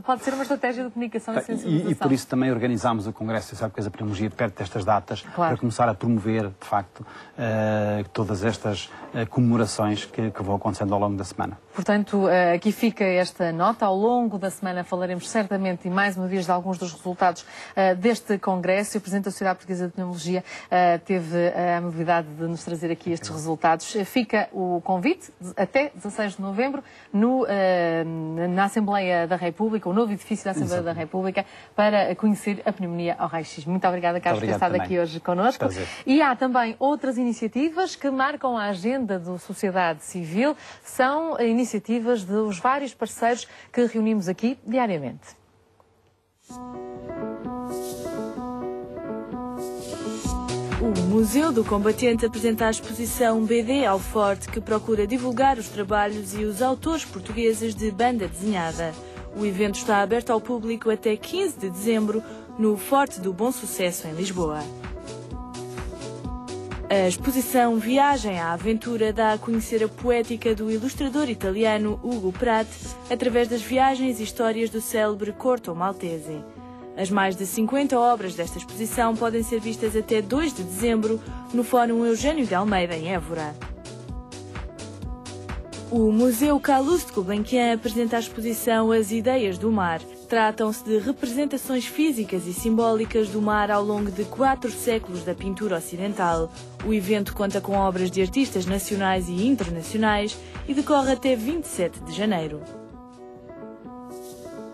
Pode ser uma estratégia de comunicação e sensibilização. E por isso também organizámos o Congresso de Pneumologia perto destas datas, para começar a promover, de facto, todas estas comemorações que vão acontecendo ao longo da semana. Portanto, aqui fica esta nota. Ao longo da semana falaremos certamente e mais uma vez de alguns dos resultados deste Congresso. O Presidente da Sociedade Portuguesa de Pneumologia teve a amabilidade de nos trazer aqui estes resultados. Fica o convite até 16 de novembro na Assembleia da República, o novo edifício da Assembleia da República, para conhecer a pneumonia ao raio-x. Muito obrigada, Carlos, por ter estado aqui hoje connosco. E há também outras iniciativas que marcam a agenda da sociedade civil. São iniciativas dos vários parceiros que reunimos aqui diariamente. O Museu do Combatente apresenta a exposição BD ao Forte, que procura divulgar os trabalhos e os autores portugueses de banda desenhada. O evento está aberto ao público até 15 de dezembro, no Forte do Bom Sucesso, em Lisboa. A exposição Viagem à Aventura dá a conhecer a poética do ilustrador italiano Ugo Pratt através das viagens e histórias do célebre Corto Maltese. As mais de 50 obras desta exposição podem ser vistas até 2 de dezembro no Fórum Eugênio de Almeida, em Évora. O Museu Calouste Gulbenkian apresenta a exposição As Ideias do Mar. Tratam-se de representações físicas e simbólicas do mar ao longo de 4 séculos da pintura ocidental. O evento conta com obras de artistas nacionais e internacionais e decorre até 27 de janeiro.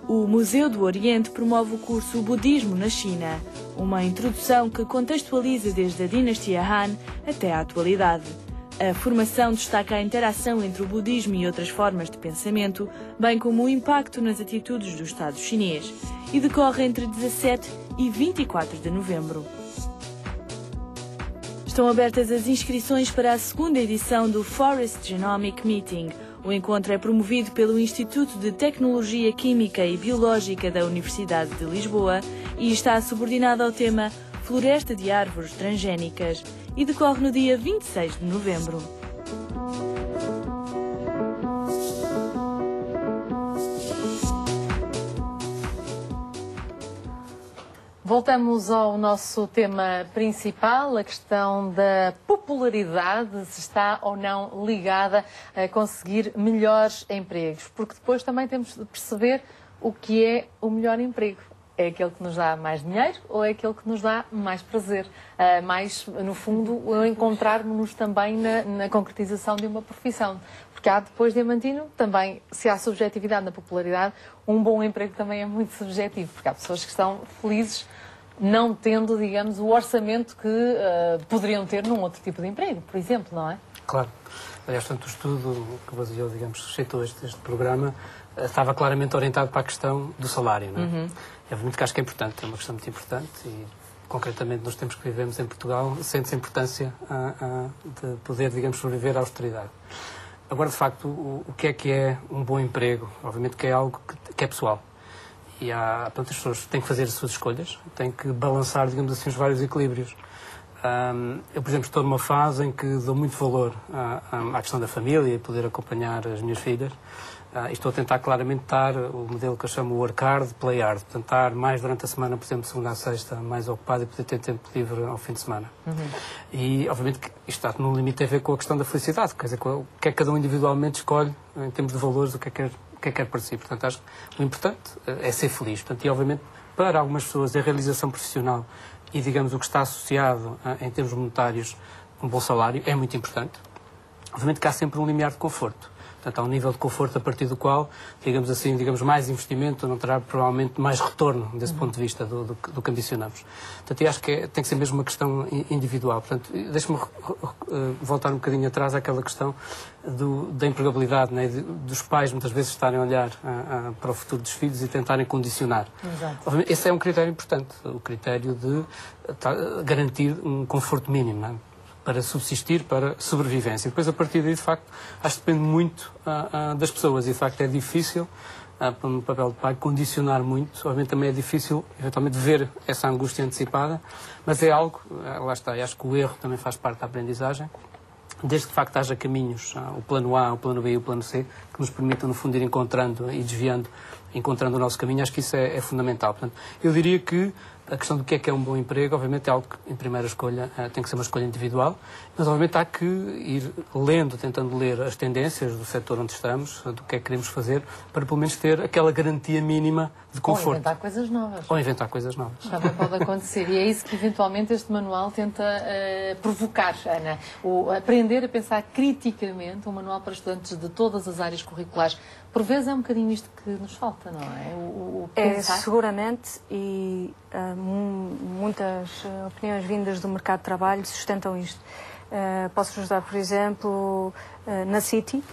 O Museu do Oriente promove o curso Budismo na China, uma introdução que contextualiza desde a dinastia Han até à atualidade. A formação destaca a interação entre o budismo e outras formas de pensamento, bem como o impacto nas atitudes do Estado chinês, e decorre entre 17 e 24 de novembro. Estão abertas as inscrições para a segunda edição do Forest Genomic Meeting. O encontro é promovido pelo Instituto de Tecnologia Química e Biológica da Universidade de Lisboa e está subordinado ao tema Floresta de Árvores Transgénicas e decorre no dia 26 de novembro. Voltamos ao nosso tema principal, a questão da popularidade, se está ou não ligada a conseguir melhores empregos, porque depois também temos de perceber o que é o melhor emprego. É aquele que nos dá mais dinheiro ou é aquele que nos dá mais prazer? Mais, no fundo, encontrarmos-nos também na concretização de uma profissão. Porque há, depois de Diamantino, também, se há subjetividade na popularidade, um bom emprego também é muito subjetivo, porque há pessoas que estão felizes não tendo, digamos, o orçamento que poderiam ter num outro tipo de emprego, por exemplo, não é? Claro. Aliás, portanto, o estudo que baseou, digamos, suscitou este programa, estava claramente orientado para a questão do salário, não é? Obviamente que acho que é importante, é uma questão muito importante e concretamente nos tempos que vivemos em Portugal, sente-se a importância de poder, digamos, sobreviver à austeridade. Agora, de facto, o que é um bom emprego? Obviamente que é algo que é pessoal. E portanto, as pessoas têm que fazer as suas escolhas, têm que balançar, digamos assim, os vários equilíbrios. Eu, por exemplo, estou numa fase em que dou muito valor à questão da família e poder acompanhar as minhas filhas. E estou a tentar claramente estar o modelo que eu chamo work hard, play hard. Portanto, estar mais durante a semana, por exemplo, de segunda a sexta, mais ocupado e poder ter tempo livre ao fim de semana. E, obviamente, que isto está no limite a ver com a questão da felicidade. Quer dizer, o que é que cada um individualmente escolhe, em termos de valores, o que é que quer para si. Portanto, acho que o importante é ser feliz. Portanto, e, obviamente, para algumas pessoas, a realização profissional e, digamos, o que está associado, em termos monetários, um bom salário, é muito importante. Obviamente que há sempre um limiar de conforto. Portanto, há um nível de conforto a partir do qual, digamos assim, mais investimento não terá provavelmente mais retorno desse ponto de vista do que ambicionamos. Portanto, eu acho que tem que ser mesmo uma questão individual. Portanto, deixe-me voltar um bocadinho atrás àquela questão da empregabilidade, né? Dos pais muitas vezes estarem a olhar para o futuro dos filhos e tentarem condicionar. Exato. Esse é um critério importante, o critério de garantir um conforto mínimo, não é? Para subsistir, para sobrevivência. E depois, a partir daí, de facto, acho que depende muito das pessoas. E, de facto, é difícil, no papel de pai, condicionar muito. Obviamente, também é difícil, eventualmente, ver essa angústia antecipada. Mas é algo, lá está, e acho que o erro também faz parte da aprendizagem. Desde que, de facto, haja caminhos, o plano A, o plano B e o plano C, que nos permitam, no fundo, ir encontrando e desviando, encontrando o nosso caminho, acho que isso é fundamental. Portanto, eu diria que a questão do que é um bom emprego, obviamente, é algo que, em primeira escolha, tem que ser uma escolha individual, mas, obviamente, há que ir lendo, tentando ler as tendências do setor onde estamos, do que é que queremos fazer, para, pelo menos, ter aquela garantia mínima de conforto. Ou inventar coisas novas. Ou inventar coisas novas. Também pode acontecer. E é isso que, eventualmente, este manual tenta provocar, Ana. Aprender a pensar criticamente, um manual para estudantes de todas as áreas curriculares. Por vezes é um bocadinho isto que nos falta, não é? O pensar. Seguramente, e muitas opiniões vindas do mercado de trabalho sustentam isto. Posso-vos dar, por exemplo, na City,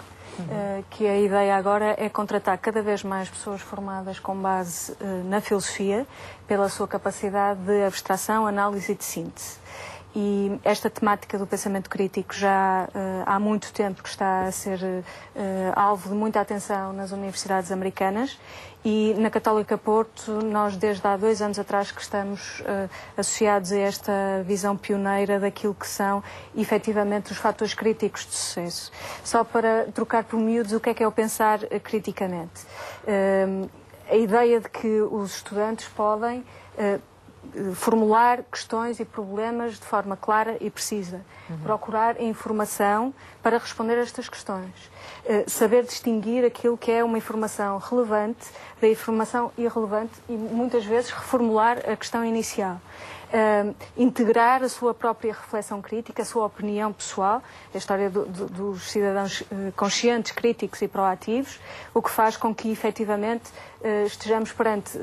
que a ideia agora é contratar cada vez mais pessoas formadas com base na filosofia, pela sua capacidade de abstração, análise e de síntese. E esta temática do pensamento crítico já há muito tempo que está a ser alvo de muita atenção nas universidades americanas, e na Católica Porto nós desde há 2 anos atrás que estamos associados a esta visão pioneira daquilo que são efetivamente os fatores críticos de sucesso. Só para trocar por miúdos o que é o pensar criticamente. A ideia de que os estudantes podem formular questões e problemas de forma clara e precisa. Procurar informação para responder a estas questões. Saber distinguir aquilo que é uma informação relevante da informação irrelevante e, muitas vezes, reformular a questão inicial. Integrar a sua própria reflexão crítica, a sua opinião pessoal, a história dos cidadãos conscientes, críticos e proativos, o que faz com que, efetivamente, estejamos perante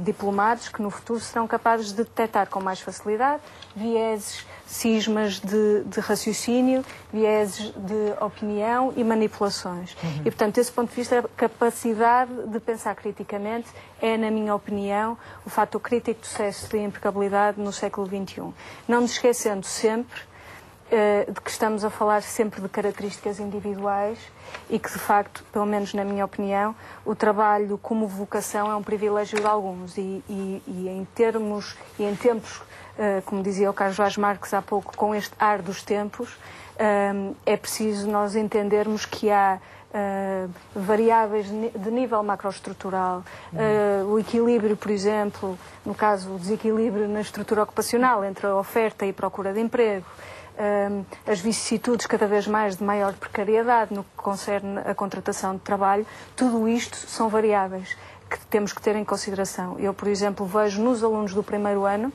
diplomados que, no futuro, serão capazes de detectar com mais facilidade vieses, cismas de raciocínio, vieses de opinião e manipulações. E, portanto, desse ponto de vista, a capacidade de pensar criticamente é, na minha opinião, o fator crítico de sucesso e empregabilidade no século XXI. Não nos esquecendo sempre de que estamos a falar sempre de características individuais e que, de facto, pelo menos na minha opinião, o trabalho como vocação é um privilégio de alguns e em tempos, como dizia o Carlos Vaz Marques há pouco, com este ar dos tempos, é preciso nós entendermos que há variáveis de nível macroestrutural, o equilíbrio, por exemplo, no caso, o desequilíbrio na estrutura ocupacional entre a oferta e procura de emprego, as vicissitudes cada vez mais de maior precariedade no que concerne a contratação de trabalho, tudo isto são variáveis que temos que ter em consideração. Eu, por exemplo, vejo nos alunos do primeiro ano,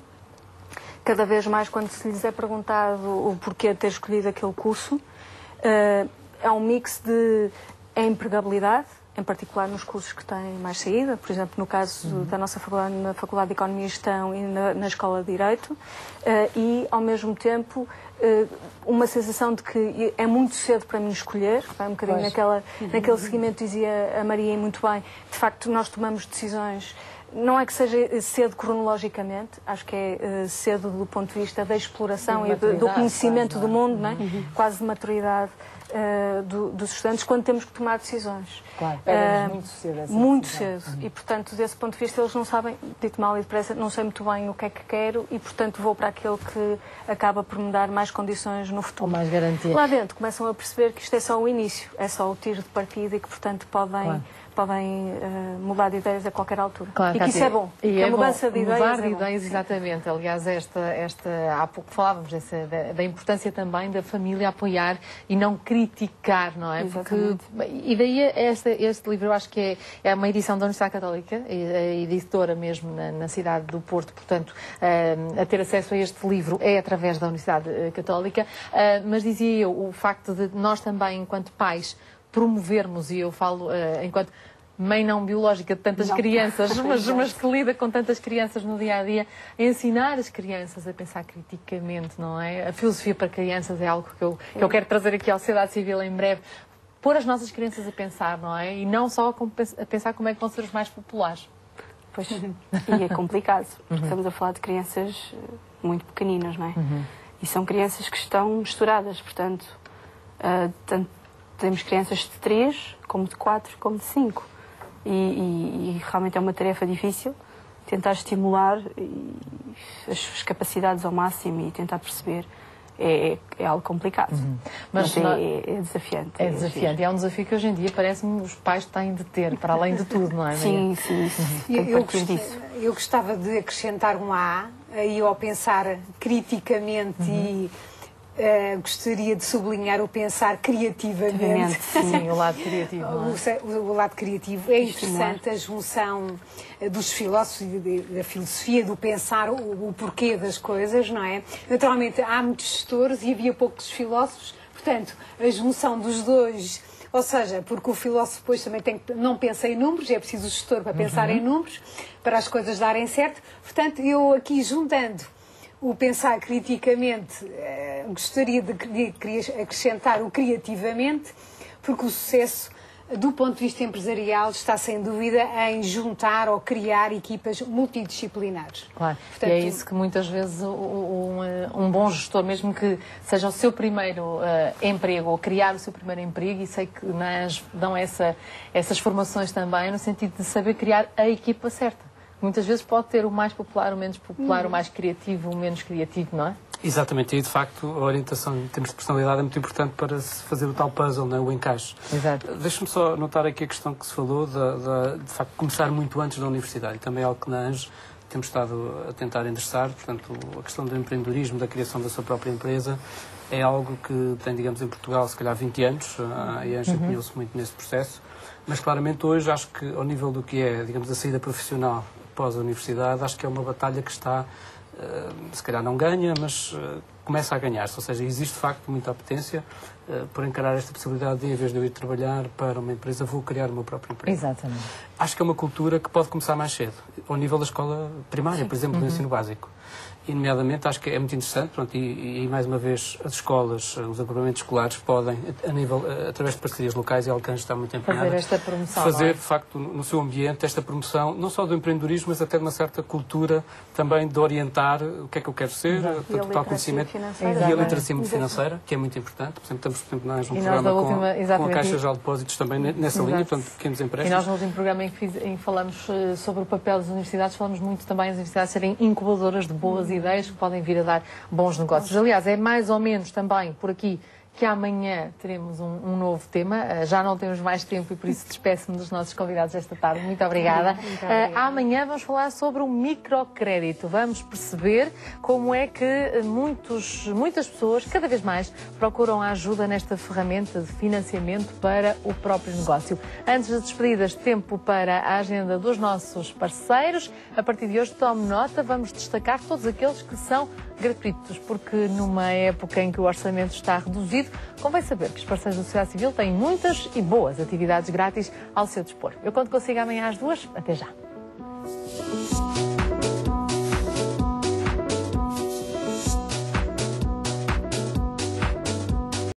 cada vez mais, quando se lhes é perguntado o porquê de ter escolhido aquele curso, é um mix de empregabilidade, em particular nos cursos que têm mais saída, por exemplo, no caso da nossa faculdade, na Faculdade de Economia e Gestão e na Escola de Direito, e, ao mesmo tempo, uma sensação de que é muito cedo para mim escolher, vai um bocadinho naquele seguimento, dizia a Maria muito bem, de facto nós tomamos decisões não é que seja cedo cronologicamente, acho que é cedo do ponto de vista da exploração e do conhecimento do mundo, não é? Quase de maturidade dos estudantes, quando temos que tomar decisões. Claro, muito cedo. Muito cedo. E, portanto, desse ponto de vista, eles não sabem, dito mal e depressa, não sei muito bem o que é que quero e, portanto, vou para aquele que acaba por me dar mais condições no futuro. Ou mais garantia. Lá dentro começam a perceber que isto é só o início, é só o tiro de partida e que, portanto, podem mudar de ideias a qualquer altura. Claro, e que isso é bom. E a mudança de ideias mudar de ideias, exatamente. Aliás, há pouco falávamos da importância também da família apoiar e não criticar, não é? Exatamente. E daí este livro, eu acho que é uma edição da Universidade Católica, a editora mesmo na cidade do Porto, portanto, a ter acesso a este livro é através da Universidade Católica, mas dizia eu, o facto de nós também, enquanto pais, promovermos, e eu falo enquanto mãe não biológica de tantas crianças, mas que lida com tantas crianças no dia-a-dia, ensinar as crianças a pensar criticamente, não é? A filosofia para crianças é algo que eu quero trazer aqui à sociedade civil em breve. Pôr as nossas crianças a pensar, não é? E não só a pensar como é que vão ser os mais populares. Pois, e é complicado, porque estamos a falar de crianças muito pequeninas, não é? E são crianças que estão misturadas, portanto, temos crianças de 3, como de 4, como de 5. E realmente é uma tarefa difícil tentar estimular as suas capacidades ao máximo e tentar perceber. É algo complicado, mas é desafiante. É desafiante. E é um desafio que hoje em dia parece-me os pais têm de ter, para além de tudo, não é? Sim. Eu gostava de acrescentar um A, aí ao pensar criticamente e gostaria de sublinhar o pensar criativamente. Sim, o lado criativo. O lado criativo. É interessante a junção dos filósofos e da filosofia, do pensar o porquê das coisas, não é? Naturalmente, há muitos gestores e havia poucos filósofos, portanto, a junção dos dois, ou seja, porque o filósofo depois também não pensa em números, é preciso o gestor para pensar em números, para as coisas darem certo. Portanto, eu aqui juntando o pensar criticamente, gostaria de acrescentar o criativamente, porque o sucesso, do ponto de vista empresarial, está sem dúvida em juntar ou criar equipas multidisciplinares. Claro, portanto, e é isso que muitas vezes um bom gestor, mesmo que seja o seu primeiro emprego, ou criar o seu primeiro emprego, e sei que dão essas formações também, no sentido de saber criar a equipa certa. Muitas vezes pode ter o mais popular, o menos popular, o mais criativo, o menos criativo, não é? Exatamente, e de facto a orientação em termos de personalidade é muito importante para se fazer o tal puzzle, não é? O encaixe. Exato. Deixa-me só notar aqui a questão que se falou de facto começar muito antes da universidade, e também é algo que na ANGE temos estado a tentar endereçar, portanto a questão do empreendedorismo, da criação da sua própria empresa, é algo que tem, digamos, em Portugal se calhar 20 anos, a ANGE empenhou-se muito nesse processo, mas claramente hoje acho que ao nível do que é, digamos, a saída profissional após a universidade, acho que é uma batalha que está, se calhar não ganha, mas começa a ganhar-se. Ou seja, existe de facto muita apetência por encarar esta possibilidade de, em vez de eu ir trabalhar para uma empresa, vou criar o meu próprio emprego. Exatamente. Acho que é uma cultura que pode começar mais cedo, ao nível da escola primária, por exemplo, do ensino básico. E, nomeadamente, acho que é muito interessante, pronto, e mais uma vez as escolas, os agrupamentos escolares podem, através de parcerias locais, e a Alcance está muito empenhada, fazer esta promoção, fazer, de facto, no seu ambiente, esta promoção, não só do empreendedorismo, mas até de uma certa cultura também de orientar o que é que eu quero ser, tal conhecimento, e a literacia financeira, que é muito importante. Por exemplo, estamos, por exemplo, nós num programa com a Caixa Geral de Depósitos também nessa linha, portanto, pequenos empréstimos. E nós, no último programa em que falamos sobre o papel das universidades, falamos muito também as universidades serem incubadoras de boas ideias que podem vir a dar bons negócios. Aliás, é mais ou menos também por aqui que amanhã teremos um novo tema. Já não temos mais tempo e por isso despeço-me dos nossos convidados esta tarde. Muito obrigada. Amanhã vamos falar sobre o microcrédito. Vamos perceber como é que muitas pessoas, cada vez mais, procuram a ajuda nesta ferramenta de financiamento para o próprio negócio. Antes das despedidas, tempo para a agenda dos nossos parceiros. A partir de hoje, tome nota, vamos destacar todos aqueles que são gratuitos, porque numa época em que o orçamento está reduzido, convém saber que os parceiros da sociedade civil têm muitas e boas atividades grátis ao seu dispor. Eu conto consigo amanhã às 2. Até já.